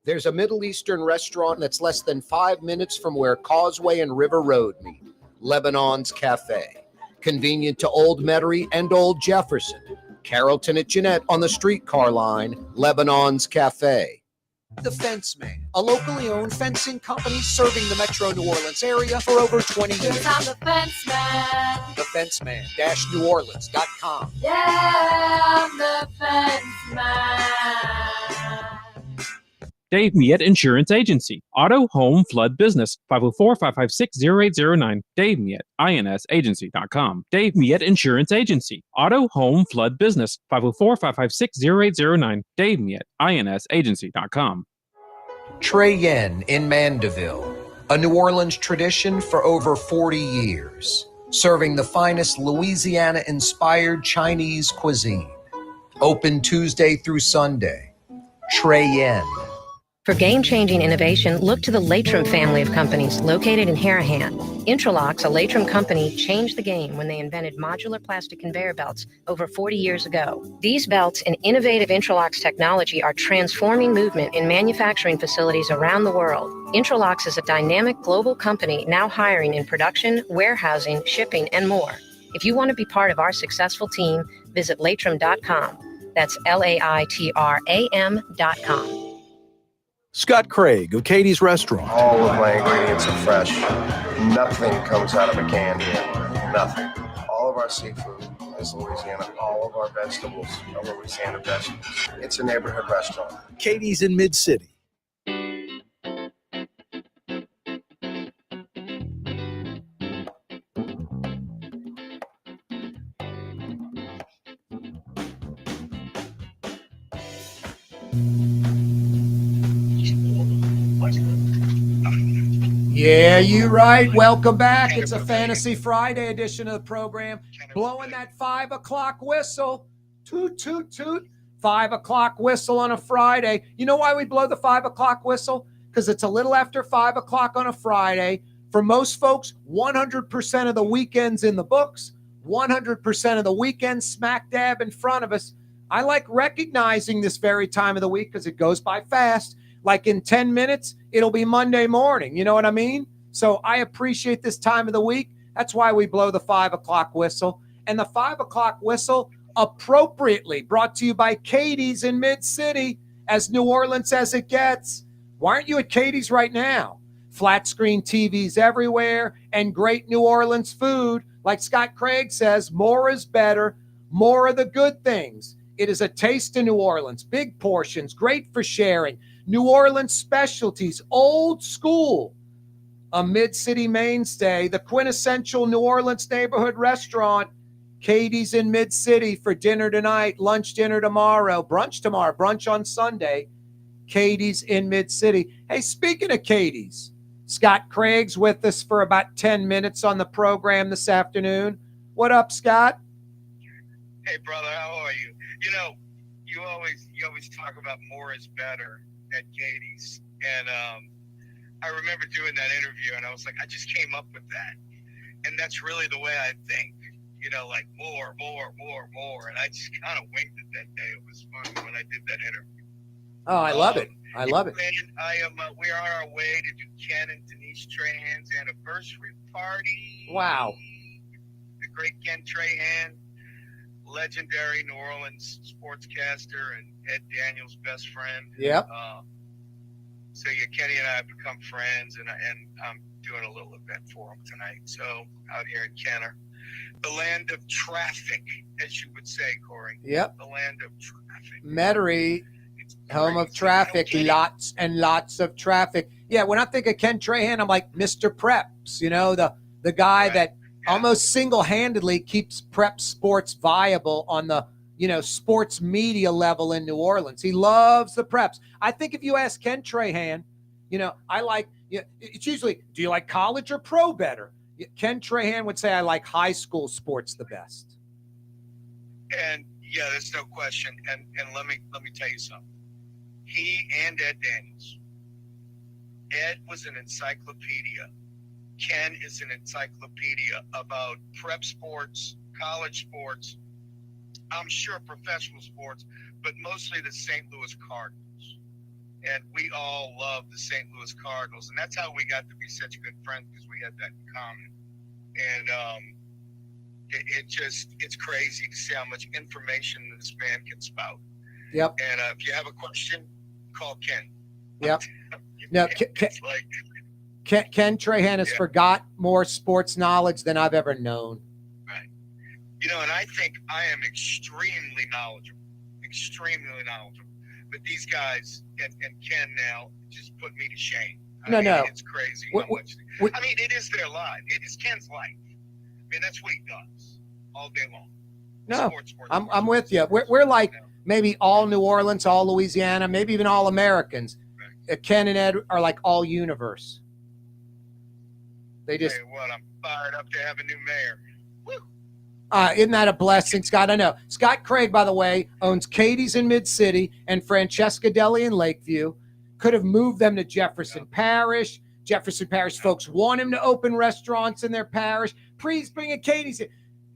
There's a Middle Eastern restaurant that's less than 5 minutes from where Causeway and River Road meet, Lebanon's Cafe. Convenient to Old Metairie and Old Jefferson. Carrollton at Jeanette on the streetcar line, Lebanon's Cafe. The Fence Man, a locally owned fencing company serving the metro New Orleans area for over 20 years. I'm the fence man. TheFenceman-NewOrleans.com. Yeah, I'm the fence man. Dave Miette Insurance Agency. Auto, home, flood, business. 504-556-0809. Dave Miette, INSagency.com. Dave Miette Insurance Agency. Auto, home, flood, business. 504-556-0809. Dave Miette, INSagency.com. Trey Yen in Mandeville, a New Orleans tradition for over 40 years, serving the finest Louisiana-inspired Chinese cuisine. Open Tuesday through Sunday. Trey Yen. For game-changing innovation, look to the Latrim family of companies located in Harahan. Intralox, a Latrim company, changed the game when they invented modular plastic conveyor belts over 40 years ago. These belts and innovative Intralox technology are transforming movement in manufacturing facilities around the world. Intralox is a dynamic global company now hiring in production, warehousing, shipping, and more. If you want to be part of our successful team, visit Latrim.com. That's LAITRAM.com. Scott Craig of Katie's Restaurant. All of my ingredients are fresh. Nothing comes out of a can here. Nothing. All of our seafood is Louisiana. All of our vegetables are Louisiana vegetables. It's a neighborhood restaurant. Katie's in Mid-City. Yeah, you right. Welcome back. It's a Fantasy Friday edition of the program. Blowing that 5 o'clock whistle. Toot, toot, toot. 5 o'clock whistle on a Friday. You know why we blow the 5 o'clock whistle? Because it's a little after 5 o'clock on a Friday. For most folks, 100% of the weekend's in the books. 100% of the weekend smack dab in front of us. I like recognizing this very time of the week because it goes by fast. Like in 10 minutes, it'll be Monday morning. You know what I mean? So I appreciate this time of the week. That's why we blow the 5 o'clock whistle. And the 5 o'clock whistle appropriately brought to you by Katie's in Mid-City, as New Orleans as it gets. Why aren't you at Katie's right now? Flat screen TVs everywhere and great New Orleans food. Like Scott Craig says, more is better, more of the good things. It is a taste of New Orleans, big portions, great for sharing. New Orleans specialties, old school, a mid-city mainstay, the quintessential New Orleans neighborhood restaurant, Katie's in Mid-City for dinner tonight, lunch, dinner tomorrow, brunch on Sunday, Katie's in Mid-City. Hey, speaking of Katie's, Scott Craig's with us for about 10 minutes on the program this afternoon. What up, Scott? Hey, brother, how are you? You know, you always talk about more is better at Katie's. And I remember doing that interview, and I was like, I just came up with that. And that's really the way I think, you know, like more. And I just kind of winged it that day. It was fun when I did that interview. Oh, I love it. I love it. And we are on our way to do Ken and Denise Trahan's anniversary party. Wow. The great Ken Trahan, legendary New Orleans sportscaster and Ed Daniels' best friend. Yep. So yeah, Kenny and I have become friends, and I'm doing a little event for him tonight. So out here in Kenner, the land of traffic, as you would say, Corey. Yep. The land of traffic. Metairie, home of traffic, lots and lots of traffic. Yeah, when I think of Ken Trahan, I'm like Mr. Preps, you know, the guy that almost single-handedly keeps prep sports viable on the, you know, sports media level in New Orleans. He loves the preps. I think if you ask Ken Trahan, you know, it's usually, do you like college or pro better? Ken Trahan would say, I like high school sports the best. And yeah, there's no question. And let me tell you something. He and Ed Daniels. Ed was an encyclopedia. Ken is an encyclopedia about prep sports, college sports, I'm sure professional sports, but mostly the St. Louis Cardinals. And we all love the St. Louis Cardinals. And that's how we got to be such good friends, because we had that in common. And it's crazy to see how much information this man can spout. Yep. And if you have a question, call Ken. Yep. No, Ken Trahan has forgot more sports knowledge than I've ever known. Right. You know, and I think I am extremely knowledgeable. But these guys and Ken now just put me to shame. I mean, it's crazy how much. I mean, it is their life. It is Ken's life. I mean, that's what he does all day long. No, Sports. I'm with you. We're like maybe all New Orleans, all Louisiana, maybe even all Americans. Right. Ken and Ed are like all universe. They just. Hey, well, I'm fired up to have a new mayor. Woo. Isn't that a blessing, Scott? I know. Scott Craig, by the way, owns Katie's in Mid-City and Francesca Deli in Lakeview. Could have moved them to Jefferson Parish. Jefferson Parish folks want him to open restaurants in their parish. Please bring a Katie's in.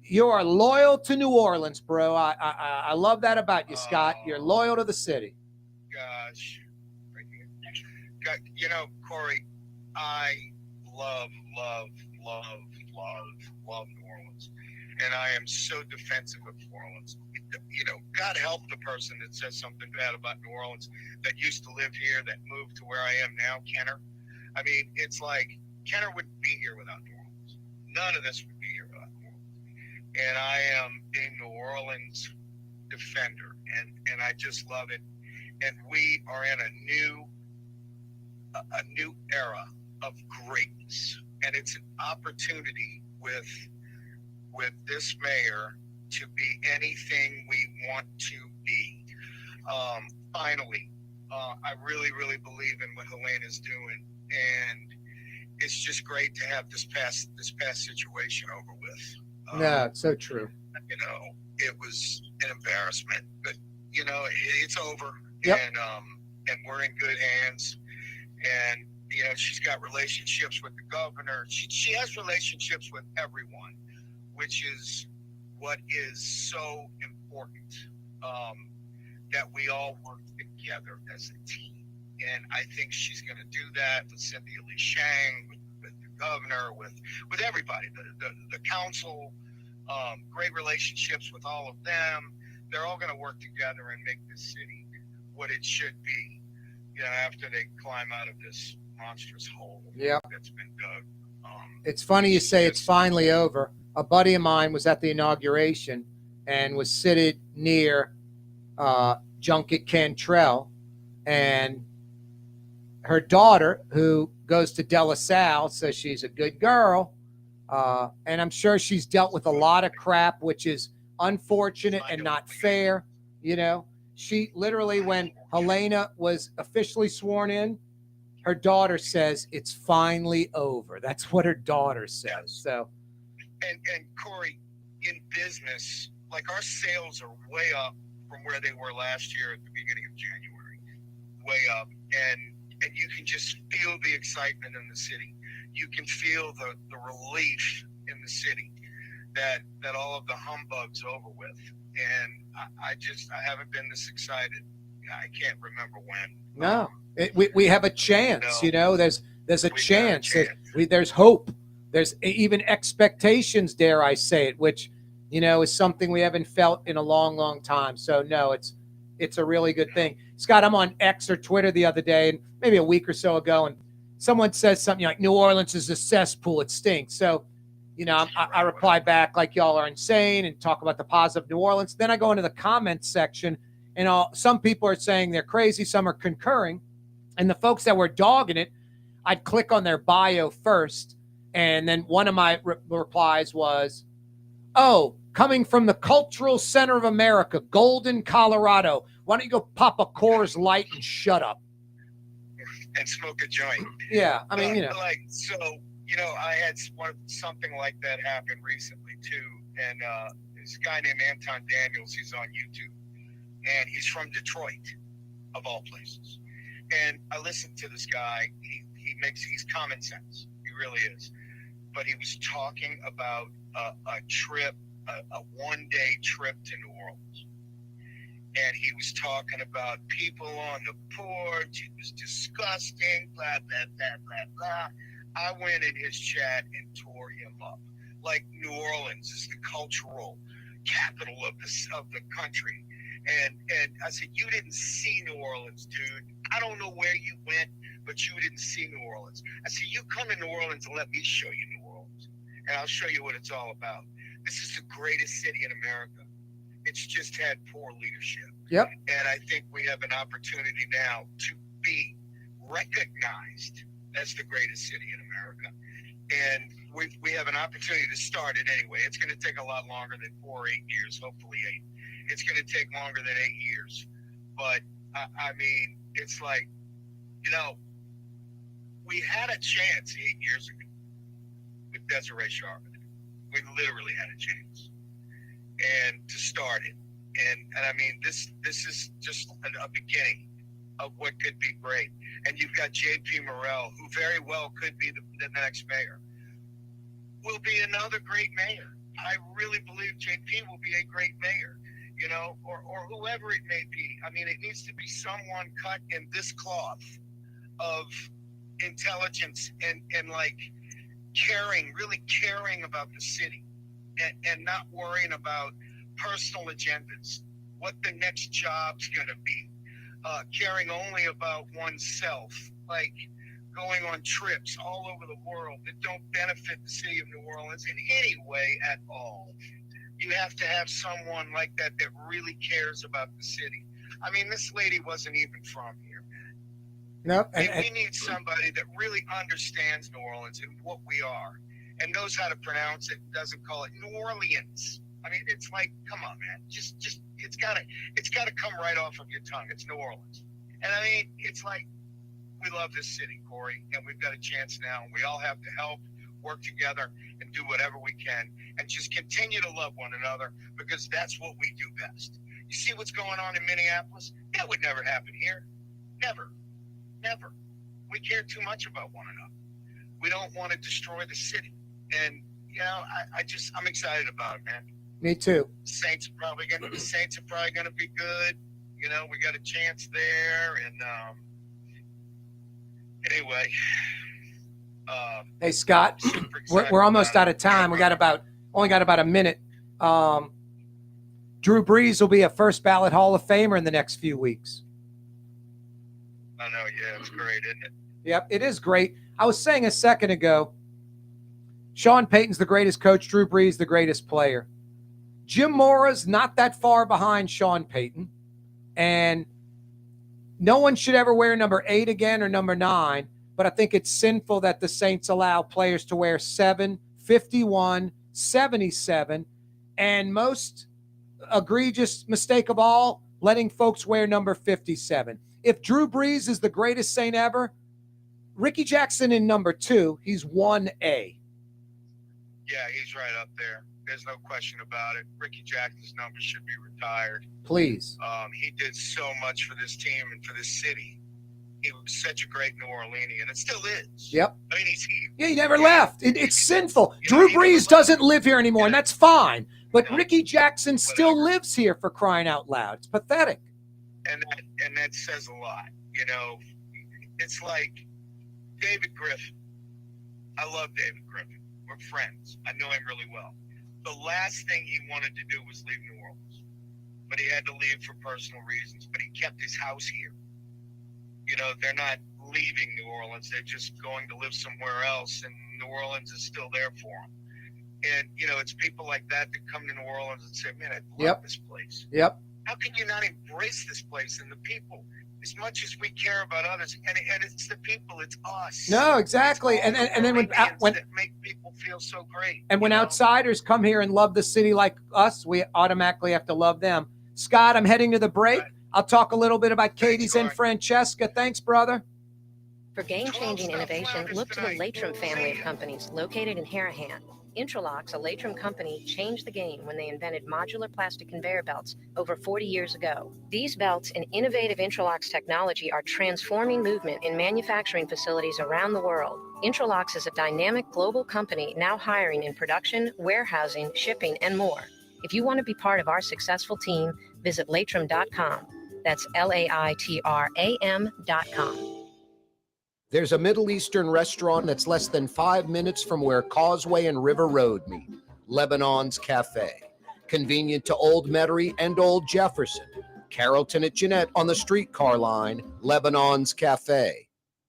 You are loyal to New Orleans, bro. I love that about you, Scott. You're loyal to the city. Gosh. You know, Corey, I love New Orleans. And I am so defensive of New Orleans. You know, God help the person that says something bad about New Orleans that used to live here, that moved to where I am now, Kenner. I mean, it's like Kenner wouldn't be here without New Orleans. None of this would be here without New Orleans. And I am a New Orleans defender, and I just love it. And we are in a new era of greatness, and it's an opportunity with this mayor to be anything we want to be. Finally, I really, really believe in what Helena's doing, and it's just great to have this past situation over with. No, it's so true. You know, it was an embarrassment, but you know, it's over, Yep. and we're in good hands. And you know, she's got relationships with the governor. She has relationships with everyone, which is what is so important. That we all work together as a team, and I think she's going to do that with Cynthia Lee Shang, with the governor, with everybody, the council. Great relationships with all of them. They're all going to work together and make this city what it should be. You know, after they climb out of this monstrous hole that's been dug. It's funny you say it's finally over. A buddy of mine was at the inauguration and was seated near Junket Cantrell, and her daughter, who goes to De La Salle, says she's a good girl. And I'm sure she's dealt with a lot of crap, which is unfortunate and not fair. You know, she literally, when Helena was officially sworn in, her daughter says it's finally over. That's what her daughter says. So, and Corey, in business, like our sales are way up from where they were last year at the beginning of January, way up, and you can just feel the excitement in the city. You can feel the relief in the city that all of the humbug's over with. And I haven't been this excited. I can't remember when. no, we have a chance. You know, there's a chance. There's hope. There's even expectations, dare I say it, which, you know, is something we haven't felt in a long, long time. So no, it's a really good thing. Scott, I'm on X or Twitter the other day, and maybe a week or so ago, and someone says something like New Orleans is a cesspool, it stinks. So, you know, I reply back like y'all are insane and talk about the positive New Orleans. Then I go into the comments section, and some people are saying they're crazy, some are concurring. And the folks that were dogging it, I'd click on their bio first, and then one of my replies was, "Oh, coming from the cultural center of America, Golden, Colorado. Why don't you go pop a Coors Light and shut up?" And smoke a joint. Yeah, I mean, you know. Like, so, you know, I had something like that happen recently, too. And this guy named Anton Daniels, he's on YouTube. And he's from Detroit, of all places. And I listened to this guy. He's common sense. He really is. But he was talking about a trip, a one-day trip to New Orleans. And he was talking about people on the porch. It was disgusting, blah, blah, blah, blah, blah. I went in his chat and tore him up. Like, New Orleans is the cultural capital of the country. And I said, you didn't see New Orleans, dude. I don't know where you went, but you didn't see New Orleans. I said, you come to New Orleans and let me show you New Orleans. And I'll show you what it's all about. This is the greatest city in America. It's just had poor leadership. Yep. And I think we have an opportunity now to be recognized as the greatest city in America. And we have an opportunity to start it anyway. It's going to take a lot longer than 4 or 8 years, hopefully 8. It's going to take longer than 8 years. But, I mean, it's like, you know, we had a chance 8 years ago with Desiree Sharpen. We literally had a chance. And to start it. And I mean, this is just a beginning of what could be great. And you've got J.P. Morrell, who very well could be the next mayor. Will be another great mayor. I really believe J.P. will be a great mayor, you know, or whoever it may be. I mean, it needs to be someone cut in this cloth of intelligence and like really caring about the city and not worrying about personal agendas, what the next job's going to be, caring only about oneself, like going on trips all over the world that don't benefit the city of New Orleans in any way at all. You have to have someone like that really cares about the city. I mean, this lady wasn't even from here. No, we need somebody that really understands New Orleans and what we are and knows how to pronounce it, doesn't call it New Orleans. I mean, it's like, come on, man. Just it's gotta come right off of your tongue. It's New Orleans. And I mean, it's like we love this city, Corey, and we've got a chance now, and we all have to help, work together, and do whatever we can, and just continue to love one another, because that's what we do best. You see what's going on in Minneapolis? That would never happen here. Never. Never. We care too much about one another. We don't want to destroy the city. And, you know, I'm excited about it, man. Me too. Saints are probably gonna be good. You know, we got a chance there, and anyway. Hey Scott, we're almost out of time. We only got about a minute. Drew Brees will be a first ballot Hall of Famer in the next few weeks. I know, yeah, it's great, isn't it? Yep, it is great. I was saying a second ago, Sean Payton's the greatest coach, Drew Brees the greatest player. Jim Mora's not that far behind Sean Payton, and no one should ever wear number 8 again or number 9, but I think it's sinful that the Saints allow players to wear 7, 51, 77, and most egregious mistake of all, letting folks wear number 57. If Drew Brees is the greatest Saint ever, Ricky Jackson in number 2, he's 1A. Yeah, he's right up there. There's no question about it. Ricky Jackson's number should be retired. Please. He did so much for this team and for this city. He was such a great New Orleanian, and still is. Yep. I mean, he's here. Yeah, he never left. It's sinful. Drew Brees doesn't live here anymore, and that's fine. But Ricky Jackson still lives here, for crying out loud. It's pathetic. And that says a lot. You know, it's like David Griffin. I love David Griffin. We're friends. I know him really well. The last thing he wanted to do was leave New Orleans. But he had to leave for personal reasons. But he kept his house here. You know, they're not leaving New Orleans. They're just going to live somewhere else, and New Orleans is still there for them. And, you know, it's people like that come to New Orleans and say, man, I love this place. Yep. How can you not embrace this place and the people as much as we care about others? And it's the people, it's us. No, exactly. And then when that make people feel so great. And when outsiders come here and love the city like us, we automatically have to love them. Scott, I'm heading to the break. Right. I'll talk a little bit about Katie's and Francesca. Thanks, brother. For game-changing innovation, look to the Latrim family of companies located in Harahan. Intralox, a Latrim company, changed the game when they invented modular plastic conveyor belts over 40 years ago. These belts and innovative Intralox technology are transforming movement in manufacturing facilities around the world. Intralox is a dynamic global company now hiring in production, warehousing, shipping, and more. If you want to be part of our successful team, visit Latrim.com. That's LAITRAM.com. There's a Middle Eastern restaurant that's less than 5 minutes from where Causeway and River Road meet, Lebanon's Cafe. Convenient to Old Metairie and Old Jefferson. Carrollton at Jeanette on the streetcar line, Lebanon's Cafe.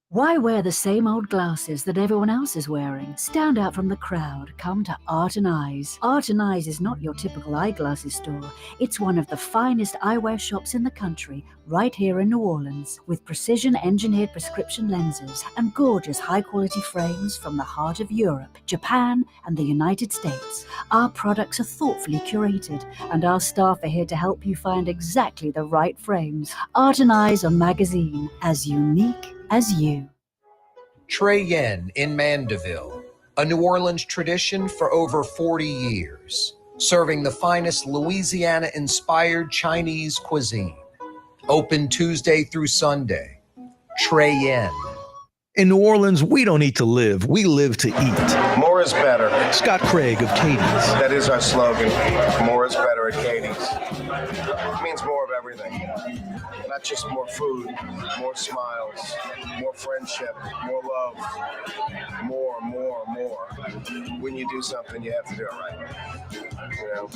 Why wear the same old glasses that everyone else is wearing? Stand out from the crowd. Come to Art and Eyes. Art and Eyes is not your typical eyeglasses store. It's one of the finest eyewear shops in the country, right here in New Orleans, with precision-engineered prescription lenses and gorgeous high-quality frames from the heart of Europe, Japan, and the United States. Our products are thoughtfully curated, and our staff are here to help you find exactly the right frames. Art and Eyes on Magazine, as unique as you. Trey Yen in Mandeville, a New Orleans tradition for over 40 years, serving the finest Louisiana-inspired Chinese cuisine. Open Tuesday through Sunday. Trey Yen. In New Orleans, we don't eat to live, we live to eat. More is better. Scott Craig of Katie's. That is our slogan. More is better at Katie's. It means more of everything. Not just more food, more smiles, more friendship, more love, more. When you do something, you have to do it right. You know,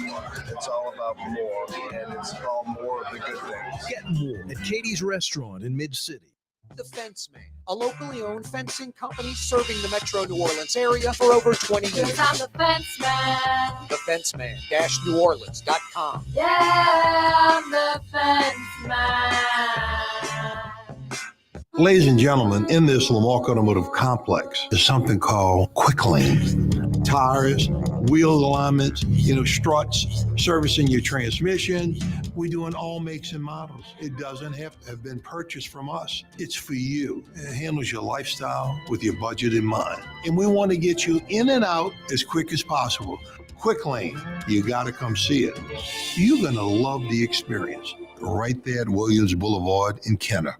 it's all about more, and it's all more of the good things. Get more at Katie's Restaurant in Mid-City. The Fence Man, a locally owned fencing company serving the metro New Orleans area for over 20 years. I'm the Fence Man. TheFenceman-NewOrleans.com. Yeah, I'm the Fence Man. Ladies and gentlemen, in this Lamarque Automotive Complex is something called Quick Lane. tires, wheel alignments, struts, servicing your transmission. We're doing all makes and models. It doesn't have to have been purchased from us. It's for you. It handles your lifestyle with your budget in mind. And we want to get you in and out as quick as possible. Quick Lane, you got to come see it. You're going to love the experience. Right there at Williams Boulevard in Kenner.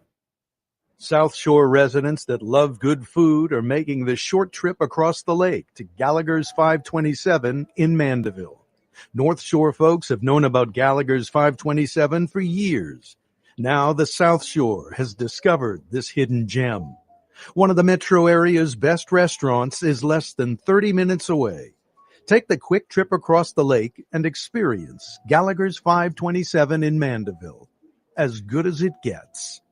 South Shore residents that love good food are making the short trip across the lake to Gallagher's 527 in Mandeville. North Shore folks have known about Gallagher's 527 for years. Now the South Shore has discovered this hidden gem. One of the metro area's best restaurants is less than 30 minutes away. Take the quick trip across the lake and experience Gallagher's 527 in Mandeville. As good as it gets.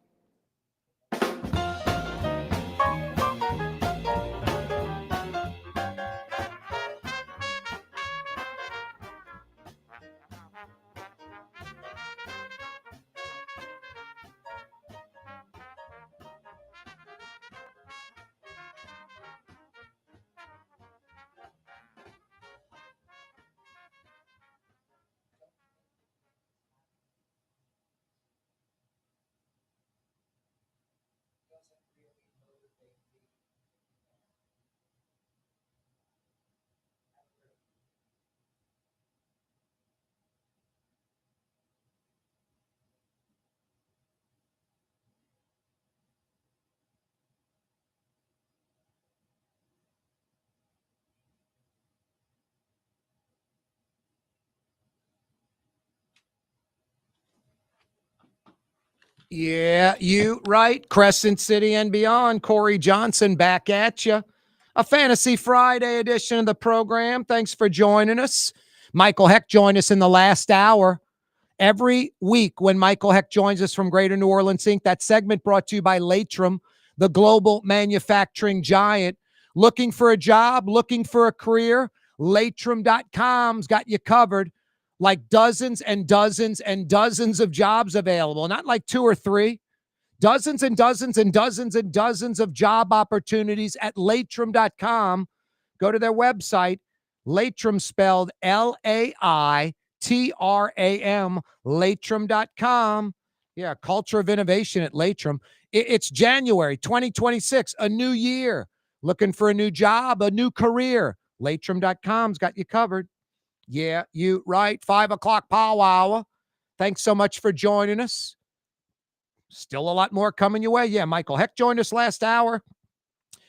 Yeah, you right. Crescent City and beyond. Corey Johnson back at you. A Fantasy Friday edition of the program. Thanks for joining us. Michael Heck joined us in the last hour. Every week when Michael Heck joins us from Greater New Orleans Inc., that segment brought to you by Latrim, the global manufacturing giant. Looking for a job, looking for a career, Latrim.com's got you covered. Like dozens and dozens and dozens of jobs available, not like 2 or 3, dozens and dozens and dozens and dozens of job opportunities at Latrim.com. Go to their website, Latrim spelled L-A-I-T-R-A-M, Latrim.com. Yeah, culture of innovation at Latrim. It's January 2026, a new year. Looking for a new job, a new career. Latrim.com's got you covered. Yeah, you right. 5 o'clock powwow. Thanks so much for joining us. Still a lot more coming your way. Yeah, Michael Heck joined us last hour.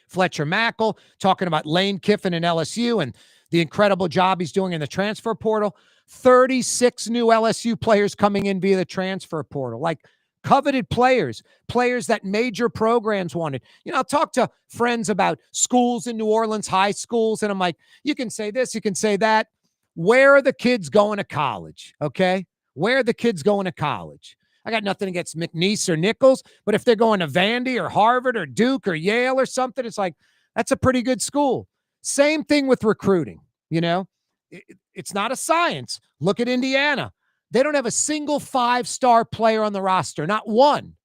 Fletcher Mackel talking about Lane Kiffin and LSU and the incredible job he's doing in the transfer portal. 36 new LSU players coming in via the transfer portal. Like coveted players that major programs wanted. I'll talk to friends about schools in New Orleans, high schools, and I'm like, you can say this, you can say that. Where are the kids going to college? Okay. Where are the kids going to college? I got nothing against McNeese or Nichols, but if they're going to Vandy or Harvard or Duke or Yale or something, it's like, that's a pretty good school. Same thing with recruiting. It's not a science. Look at Indiana. They don't have a single 5-star player on the roster. Not one.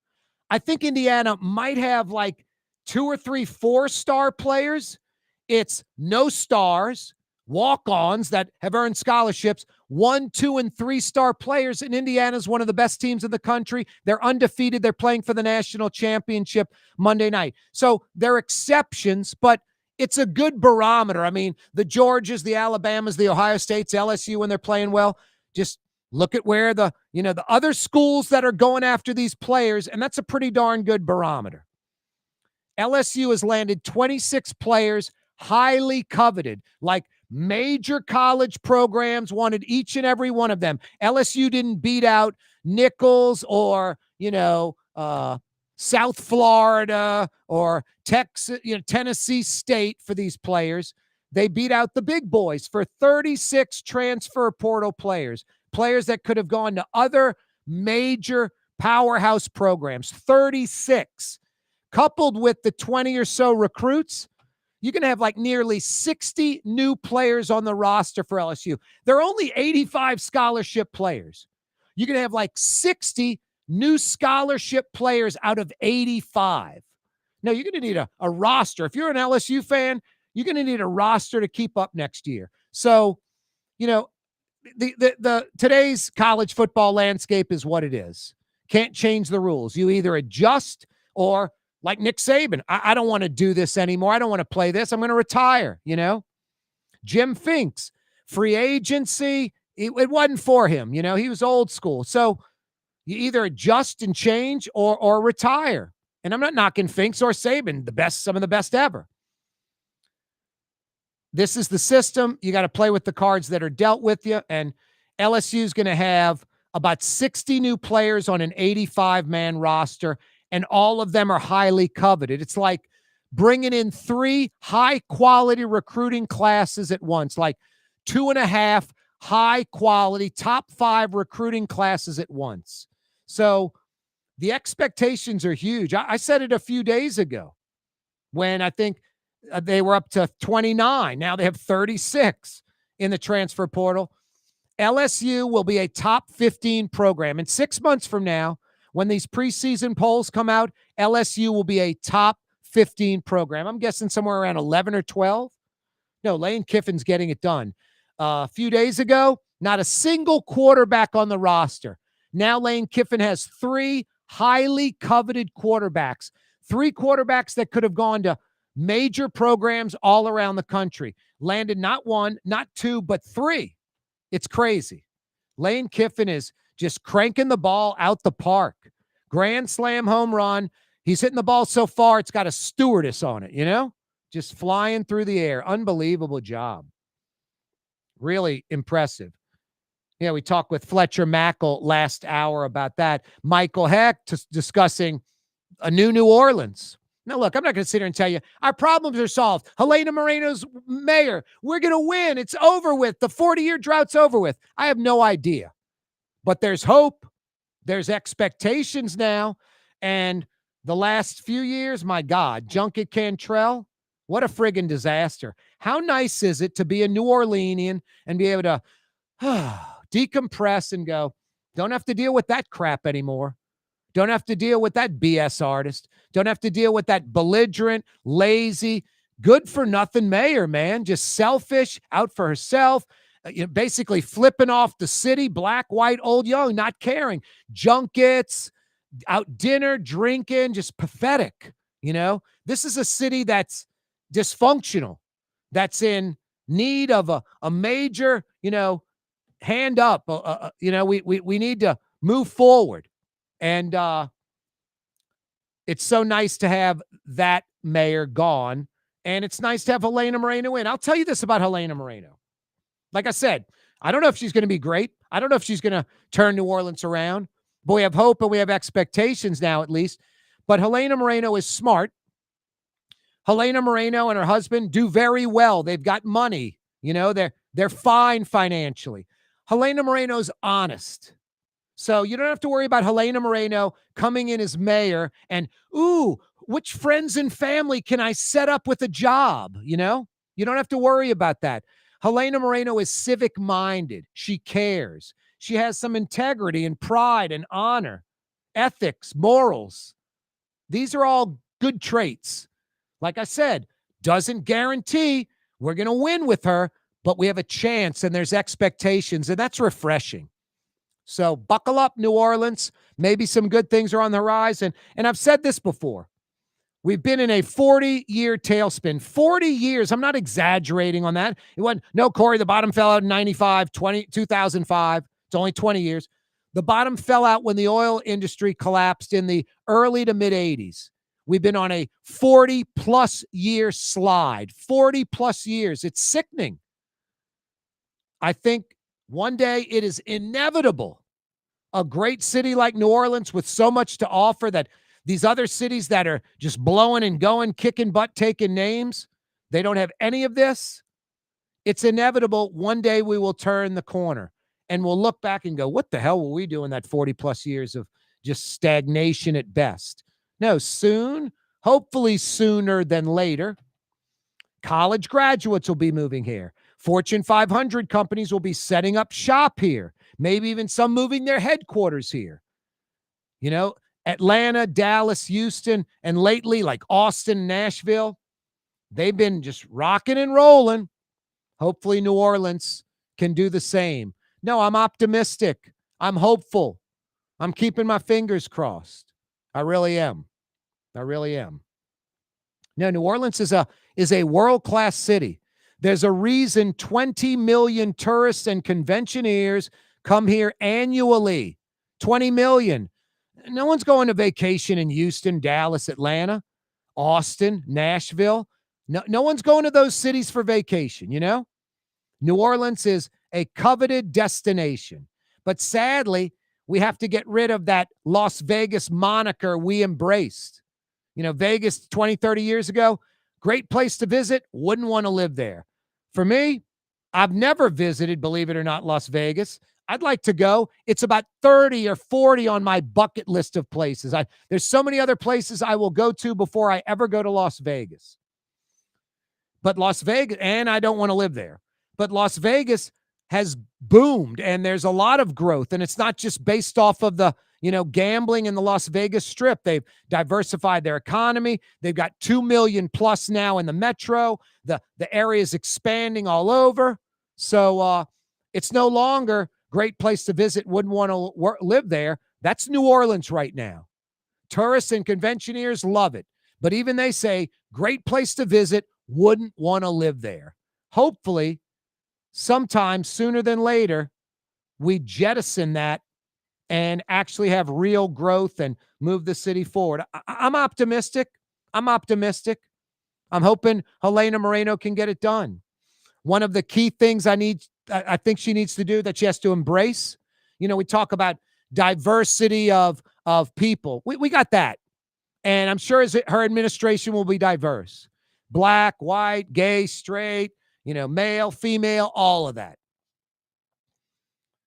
I think Indiana might have like 2 or 3 4-star players. It's no stars. Walk-ons that have earned scholarships, 1, 2, and 3-star players. And Indiana's one of the best teams in the country. They're undefeated. They're playing for the national championship Monday night. So they're exceptions, but it's a good barometer. I mean, the Georgias, the Alabamas, the Ohio States, LSU, when they're playing well, just look at where the other schools that are going after these players, and that's a pretty darn good barometer. LSU has landed 26 players highly coveted, like major college programs wanted each and every one of them. LSU didn't beat out Nichols or, South Florida or Texas, Tennessee State for these players. They beat out the big boys for 36 transfer portal players that could have gone to other major powerhouse programs. 36, coupled with the 20 or so recruits. You're going to have like nearly 60 new players on the roster for LSU. There are only 85 scholarship players. You're going to have like 60 new scholarship players out of 85. Now, you're going to need a roster. If you're an LSU fan, You're going to need a roster to keep up next year. So, you know, the today's college football landscape is what it is. Can't change the rules. You either adjust or, like Nick Saban, I don't want to do this anymore. I don't want to play this. I'm going to retire, you know? Jim Finks, free agency, it wasn't for him. You know, he was old school. So you either adjust and change or retire. And I'm not knocking Finks or Saban, some of the best ever. This is the system. You got to play with the cards that are dealt with you. And LSU is going to have about 60 new players on an 85-man roster, and all of them are highly coveted. It's like bringing in 3 high-quality recruiting classes at once, like 2.5 high-quality, top 5 recruiting classes at once. So the expectations are huge. I said it a few days ago when I think they were up to 29. Now they have 36 in the transfer portal. LSU will be a top 15 program. In 6 months from now, when these preseason polls come out, LSU will be a top 15 program. I'm guessing somewhere around 11 or 12. No, Lane Kiffin's getting it done. A few days ago, not a single quarterback on the roster. Now Lane Kiffin has 3 highly coveted quarterbacks, 3 quarterbacks that could have gone to major programs all around the country. Landed not 1, not 2, but 3. It's crazy. Lane Kiffin is just cranking the ball out the park. Grand slam home run. He's hitting the ball so far, it's got a stewardess on it, you know? Just flying through the air. Unbelievable job. Really impressive. Yeah, we talked with Fletcher Mackel last hour about that. Michael Heck discussing a New Orleans. Now, look, I'm not going to sit here and tell you our problems are solved. Helena Moreno's mayor. We're going to win. It's over with. The 40-year drought's over with. I have no idea. But there's hope. There's expectations now. And the last few years, my God, Junket Cantrell, what a friggin' disaster. How nice is it to be a New Orleanian and be able to decompress and go, don't have to deal with that crap anymore. Don't have to deal with that BS artist. Don't have to deal with that belligerent, lazy, good-for-nothing mayor, man. Just selfish, out for herself, basically flipping off the city, black, white, old, young, not caring. Junkets, out dinner, drinking, just pathetic, you know? This is a city that's dysfunctional, that's in need of a major, you know, hand up. You know, we need to move forward. And it's so nice to have that mayor gone. And it's nice to have Helena Moreno in. I'll tell you this about Helena Moreno. Like I said, I don't know if she's going to be great. I don't know if she's going to turn New Orleans around. But we have hope and we have expectations now, at least. But Helena Moreno is smart. Helena Moreno and her husband do very well. They've got money. You know, they're fine financially. Helena Moreno's honest. So you don't have to worry about Helena Moreno coming in as mayor and, ooh, which friends and family can I set up with a job? You know, you don't have to worry about that. Helena Moreno is civic-minded. She cares. She has some integrity and pride and honor, ethics, morals. These are all good traits. Like I said, doesn't guarantee we're going to win with her, but we have a chance and there's expectations, and that's refreshing. So buckle up, New Orleans. Maybe some good things are on the horizon. And I've said this before. We've been in a 40-year tailspin. 40 years. I'm not exaggerating on that. It wasn't, no, Corey, the bottom fell out in 2005. It's only 20 years. The bottom fell out when the oil industry collapsed in the early to mid-'80s. We've been on a 40-plus year slide. 40-plus years. It's sickening. I think one day it is inevitable. A great city like New Orleans with so much to offer that these other cities that are just blowing and going, kicking butt, taking names, they don't have any of this. It's inevitable. One day we will turn the corner and we'll look back and go, what the hell were we doing that 40-plus years of just stagnation at best? No, soon, hopefully sooner than later, college graduates will be moving here. Fortune 500 companies will be setting up shop here. Maybe even some moving their headquarters here. You know, Atlanta, Dallas, Houston, and lately like Austin, Nashville. they've been just rocking and rolling. Hopefully New Orleans can do the same. No, I'm optimistic. I'm hopeful. I'm keeping my fingers crossed. I really am. I really am. No, New Orleans is a world-class city. There's a reason 20 million tourists and conventioneers come here annually. 20 million. No one's going to vacation in Houston, Dallas, Atlanta, Austin, Nashville. No one's going to those cities for vacation, you know? New Orleans is a coveted destination. But sadly, we have to get rid of that Las Vegas moniker we embraced. You know, Vegas 20, 30 years ago, great place to visit, wouldn't want to live there. For me, I've never visited, believe it or not, Las Vegas. I'd like to go. It's about 30 or 40 on my bucket list of places. There's so many other places I will go to before I ever go to Las Vegas. But Las Vegas, and I don't want to live there. But Las Vegas has boomed, and there's a lot of growth, and it's not just based off of the, gambling in the Las Vegas Strip. They've diversified their economy. They've got 2 million plus now in the metro. The area is expanding all over. So it's no longer great place to visit, wouldn't want to live there. That's New Orleans right now. Tourists and conventioneers love it. But even they say, great place to visit, wouldn't want to live there. Hopefully, sometime sooner than later, we jettison that and actually have real growth and move the city forward. I'm optimistic. I'm hoping Helena Moreno can get it done. One of the key things I think she needs to do, that she has to embrace, we talk about diversity of people. We got that. And I'm sure her administration will be diverse. Black, white, gay, straight, male, female, all of that.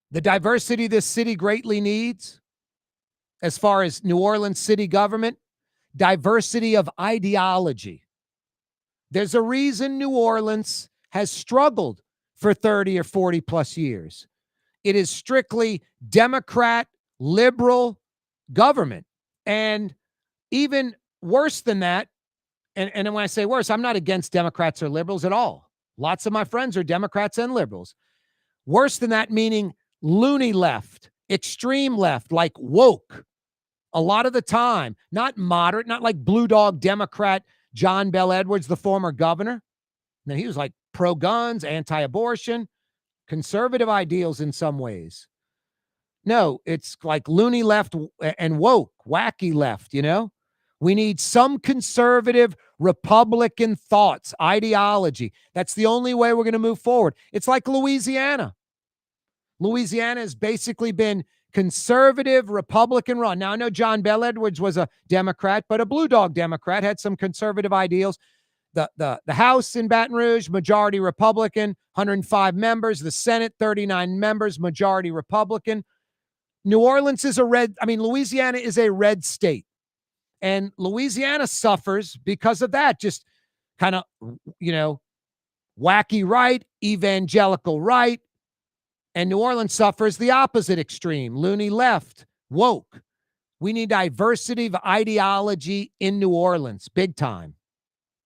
The diversity this city greatly needs, as far as New Orleans city government, diversity of ideology. There's a reason New Orleans has struggled for 30 or 40 plus years. It is strictly Democrat, liberal government. And even worse than that, and when I say worse, I'm not against Democrats or liberals at all. Lots of my friends are Democrats and liberals. Worse than that, meaning loony left, extreme left, like woke. A lot of the time, not moderate, not like Blue Dog Democrat John Bel Edwards, the former governor. Now, he was like pro-guns, anti-abortion, conservative ideals in some ways. No, it's like loony left and woke, wacky left, We need some conservative Republican thoughts, ideology. That's the only way we're going to move forward. It's like Louisiana. Louisiana has basically been conservative Republican run. Now, I know John Bel Edwards was a Democrat, but a Blue Dog Democrat, had some conservative ideals. The House in Baton Rouge, majority Republican, 105 members. The Senate, 39 members, majority Republican. New Orleans is Louisiana is a red state. And Louisiana suffers because of that. Just kind of, wacky right, evangelical right. And New Orleans suffers the opposite extreme, loony left, woke. We need diversity of ideology in New Orleans, big time.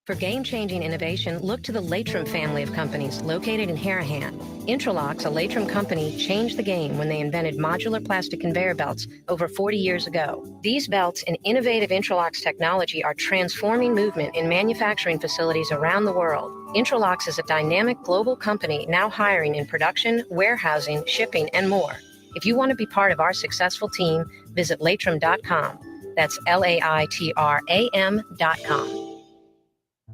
For game-changing innovation, look to the Latrim family of companies located in Harahan. Intralox, a Latrim company, changed the game when they invented modular plastic conveyor belts over 40 years ago. These belts and innovative Intralox technology are transforming movement in manufacturing facilities around the world. Intralox is a dynamic global company now hiring in production, warehousing, shipping, and more. If you want to be part of our successful team, visit Latrim.com. That's LAITRAM.com.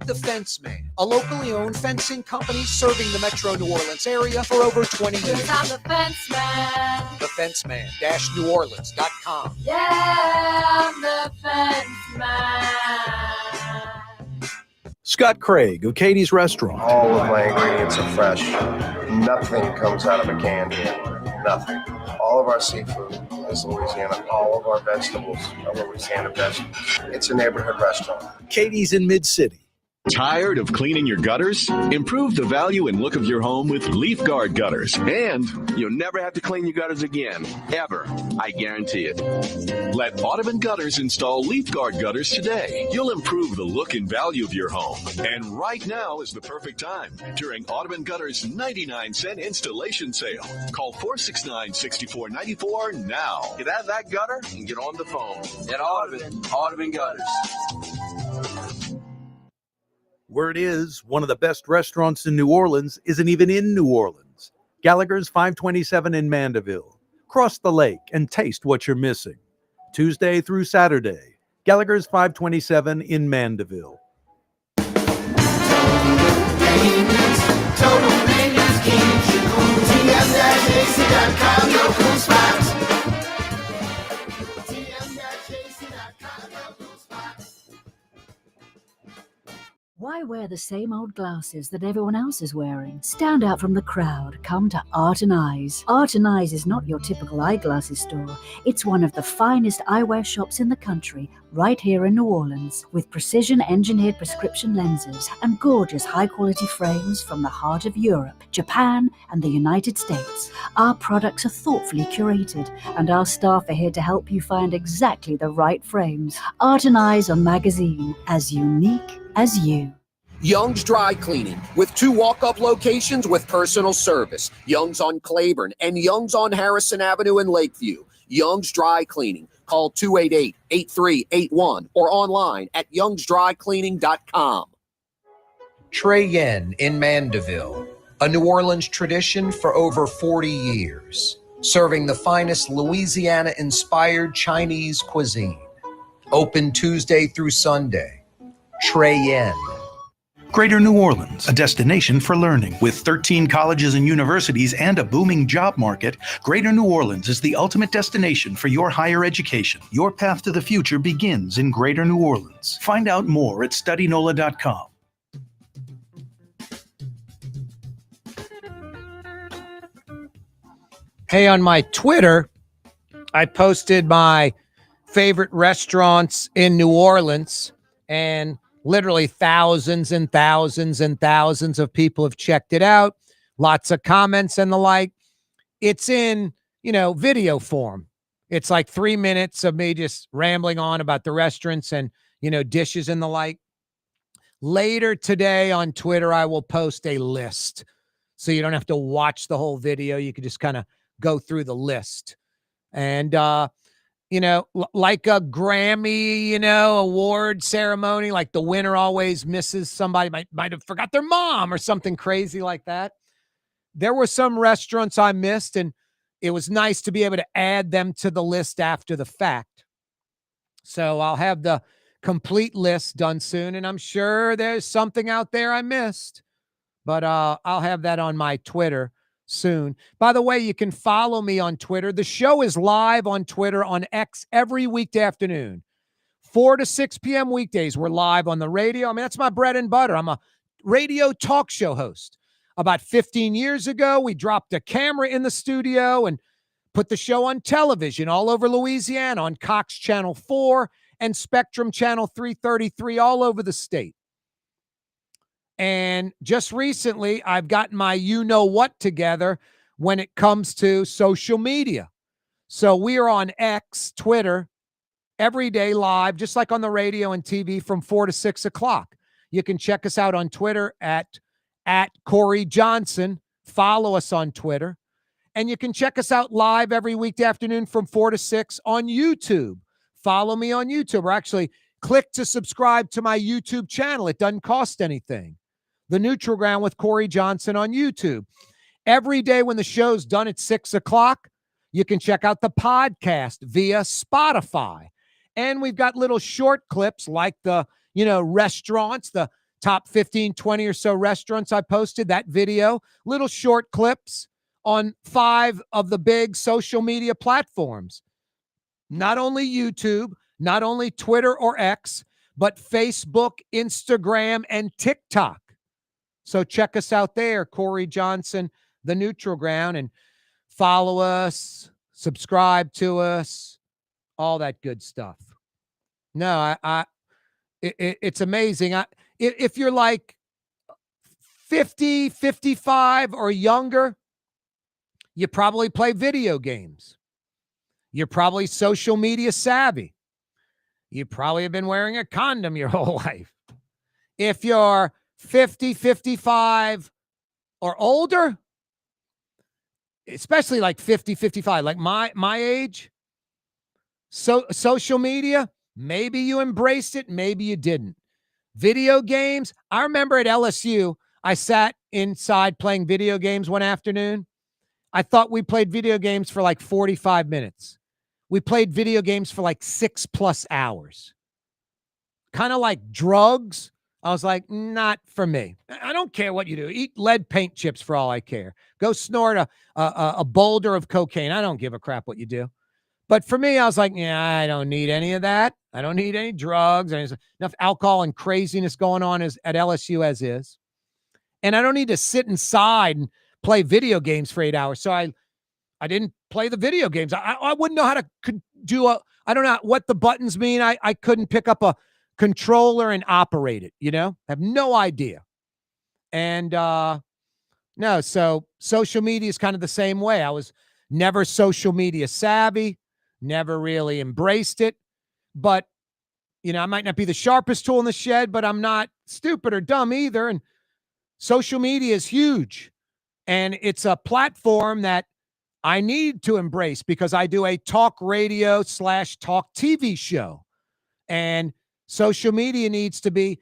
The Fence Man, a locally owned fencing company serving the metro New Orleans area for over 20 years. I'm the fence man. TheFenceman-NewOrleans.com. Yeah, I'm the fence man. Scott Craig of Katie's Restaurant. All of my ingredients are fresh. Nothing comes out of a can here. Nothing. All of our seafood is Louisiana. All of our vegetables are Louisiana vegetables. It's a neighborhood restaurant. Katie's in Mid-City. Tired of cleaning your gutters? Improve the value and look of your home with Leaf Guard gutters. And you'll never have to clean your gutters again. Ever. I guarantee it. Let Audubon Gutters install Leaf Guard gutters today. You'll improve the look and value of your home. And right now is the perfect time during Audubon Gutters' 99-cent installation sale. Call 469-6494 now. Get out of that gutter and get on the phone. At Audubon Gutters. Word is, one of the best restaurants in New Orleans isn't even in New Orleans. Gallagher's 527 in Mandeville. Cross the lake and taste what you're missing. Tuesday through Saturday. Gallagher's 527 in Mandeville. Total maintenance keeps you cool. TM-AC.com, your cool spot. TM-AC.com, your cool spot. Why wear the same old glasses that everyone else is wearing? Stand out from the crowd. Come to Art and Eyes. Art and Eyes is not your typical eyeglasses store. It's one of the finest eyewear shops in the country, right here in New Orleans, with precision-engineered prescription lenses and gorgeous high-quality frames from the heart of Europe, Japan, and the United States. Our products are thoughtfully curated, and our staff are here to help you find exactly the right frames. Art and Eyes on Magazine, as unique as you. Young's Dry Cleaning, with 2 walk-up locations with personal service. Young's on Claiborne and Young's on Harrison Avenue in Lakeview. Young's Dry Cleaning. Call 288-8381 or online at youngsdrycleaning.com. Trey Yen in Mandeville, a New Orleans tradition for over 40 years, serving the finest Louisiana-inspired Chinese cuisine. Open Tuesday through Sunday. Trey Yen. Greater New Orleans, a destination for learning. With 13 colleges and universities and a booming job market, Greater New Orleans is the ultimate destination for your higher education. Your path to the future begins in Greater New Orleans. Find out more at studynola.com. Hey, on my Twitter, I posted my favorite restaurants in New Orleans, and literally thousands and thousands and thousands of people have checked it out. Lots of comments and the like. It's in, video form. It's like 3 minutes of me just rambling on about the restaurants and, dishes and the like. Later today on Twitter, I will post a list. So you don't have to watch the whole video. You can just kind of go through the list. And, like a Grammy, award ceremony, like the winner always misses somebody, might have forgot their mom or something crazy like that. There were some restaurants I missed, and it was nice to be able to add them to the list after the fact. So I'll have the complete list done soon, and I'm sure there's something out there I missed, but I'll have that on my Twitter soon. By the way, you can follow me on Twitter. The show is live on Twitter on X every weekday afternoon, 4 to 6 p.m. weekdays. We're live on the radio. I mean, that's my bread and butter. I'm a radio talk show host. About 15 years ago, we dropped a camera in the studio and put the show on television all over Louisiana on Cox Channel 4 and Spectrum Channel 333 all over the state. And just recently, I've gotten my you-know-what together when it comes to social media. So we are on X, Twitter, every day live, just like on the radio and TV from 4 to 6 o'clock. You can check us out on Twitter at Corey Johnson. Follow us on Twitter. And you can check us out live every weekday afternoon from 4 to 6 on YouTube. Follow me on YouTube, or actually click to subscribe to my YouTube channel. It doesn't cost anything. The Neutral Ground with Corey Johnson on YouTube. Every day when the show's done at 6 o'clock, you can check out the podcast via Spotify. And we've got little short clips like the, restaurants, the top 15, 20 or so restaurants I posted, that video, little short clips on 5 of the big social media platforms. Not only YouTube, not only Twitter or X, but Facebook, Instagram, and TikTok. So check us out there, Corey Johnson, The Neutral Ground, and follow us, subscribe to us, all that good stuff. No, it's amazing. If you're like 50, 55 or younger, you probably play video games. You're probably social media savvy. You probably have been wearing a condom your whole life. If you're 50, 55 or older, especially like 50, 55, like my age, so social media, maybe you embraced it, maybe you didn't. Video games, I remember at LSU, I sat inside playing video games one afternoon. I thought we played video games for like 45 minutes. We played video games for like 6+ hours. Kind of like drugs. I was like, not for me. I don't care what you do. Eat lead paint chips for all I care. Go snort a boulder of cocaine. I don't give a crap what you do. But for me, I was like, yeah, I don't need any of that. I don't need any drugs. There's enough alcohol and craziness going on at LSU as is. And I don't need to sit inside and play video games for 8 hours. So I didn't play the video games. I wouldn't know how to do I don't know what the buttons mean. I couldn't pick up a controller and operate it, I have no idea. And no, so social media is kind of the same way. I was never social media savvy, never really embraced it. But, I might not be the sharpest tool in the shed, but I'm not stupid or dumb either. And social media is huge. And it's a platform that I need to embrace because I do a talk radio / talk TV show. And social media needs to be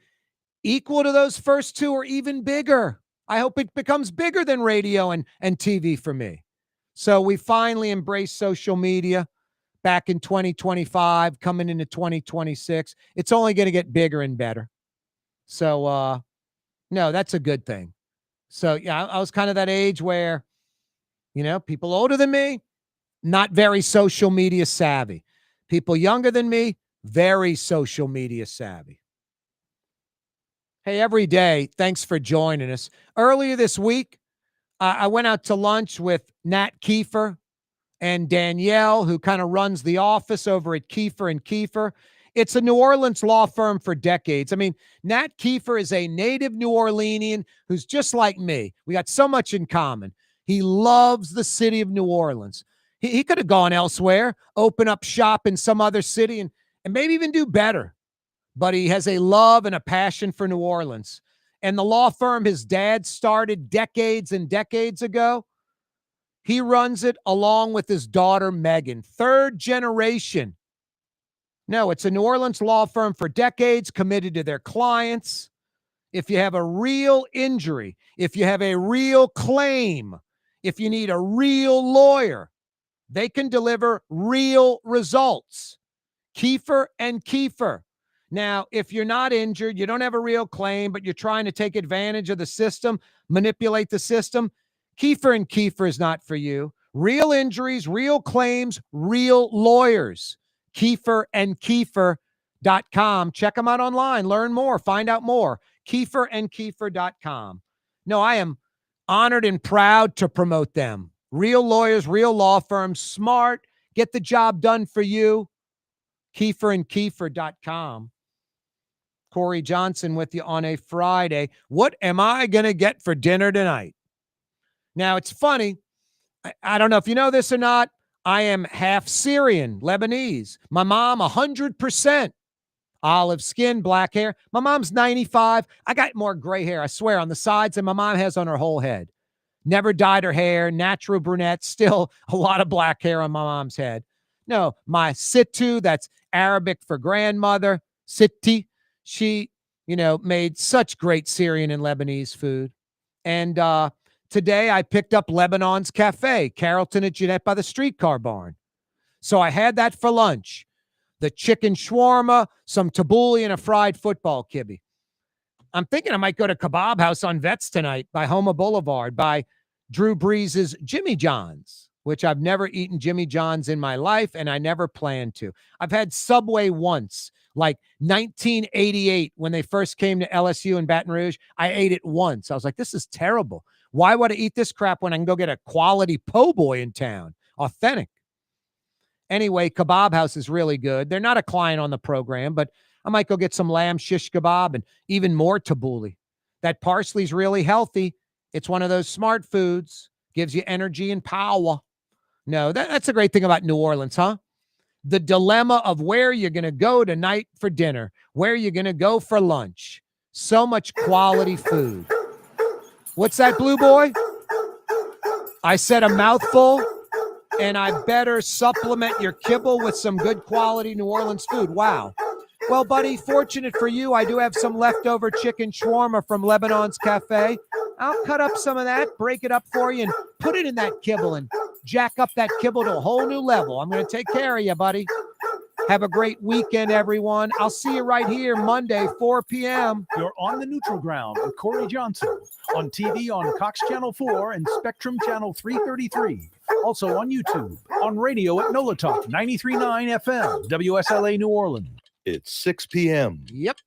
equal to those first two or even bigger. I hope it becomes bigger than radio and TV for me. So we finally embraced social media back in 2025, coming into 2026. It's only going to get bigger and better. So, no, that's a good thing. So, yeah, I was kind of that age where, people older than me, not very social media savvy. People younger than me, very social media savvy. Hey, every day, thanks for joining us. Earlier this week, I went out to lunch with Nat Kiefer and Danielle, who kind of runs the office over at Kiefer and Kiefer. It's a New Orleans law firm for decades. I mean, Nat Kiefer is a native New Orleanian who's just like me. We got so much in common. He loves the city of New Orleans. He could have gone elsewhere, open up shop in some other city, and maybe even do better. But he has a love and a passion for New Orleans. And the law firm his dad started decades and decades ago, he runs it along with his daughter, Megan. Third generation. No, it's a New Orleans law firm for decades, committed to their clients. If you have a real injury, if you have a real claim, if you need a real lawyer, they can deliver real results. Kiefer and Kiefer. Now, if you're not injured, you don't have a real claim, but you're trying to take advantage of the system, manipulate the system, Kiefer and Kiefer is not for you. Real injuries, real claims, real lawyers. KieferandKiefer.com. Check them out online. Learn more. Find out more. KieferandKiefer.com. No, I am honored and proud to promote them. Real lawyers, real law firms, smart, get the job done for you. KieferandKiefer.com. Corey Johnson with you on a Friday. What am I going to get for dinner tonight? Now, it's funny. I don't know if you know this or not. I am half Syrian, Lebanese. My mom, 100%. Olive skin, black hair. My mom's 95. I got more gray hair, I swear, on the sides than my mom has on her whole head. Never dyed her hair, natural brunette, still a lot of black hair on my mom's head. No, my Sittu, that's Arabic for grandmother, Sitti. She, made such great Syrian and Lebanese food. And today I picked up Lebanon's Cafe, Carrollton at Jeanette by the streetcar barn. So I had that for lunch. The chicken shawarma, some tabbouleh, and a fried football kibbe. I'm thinking I might go to Kebab House on Vets tonight by Homa Boulevard by Drew Brees' Jimmy John's, which I've never eaten Jimmy John's in my life, and I never plan to. I've had Subway once, like 1988 when they first came to LSU in Baton Rouge. I ate it once. I was like, this is terrible. Why would I eat this crap when I can go get a quality po' boy in town? Authentic. Anyway, Kebab House is really good. They're not a client on the program, but I might go get some lamb shish kebab and even more tabbouleh. That parsley's really healthy. It's one of those smart foods, gives you energy and power. No, that's a great thing about New Orleans, huh? The dilemma of where you're going to go tonight for dinner, where you're going to go for lunch. So much quality food. What's that, Blue Boy? I said a mouthful, and I better supplement your kibble with some good quality New Orleans food. Wow. Well, buddy, fortunate for you, I do have some leftover chicken shawarma from Lebanon's Cafe. I'll cut up some of that, break it up for you, and put it in that kibble and jack up that kibble to a whole new level. I'm going to take care of you, buddy. Have a great weekend, everyone. I'll see you right here Monday, 4 p.m. You're on the neutral ground with Corey Johnson on TV on Cox Channel 4 and Spectrum Channel 333. Also on YouTube, on radio at NOLA Talk 93.9 FM, WSLA New Orleans. It's 6 p.m. Yep.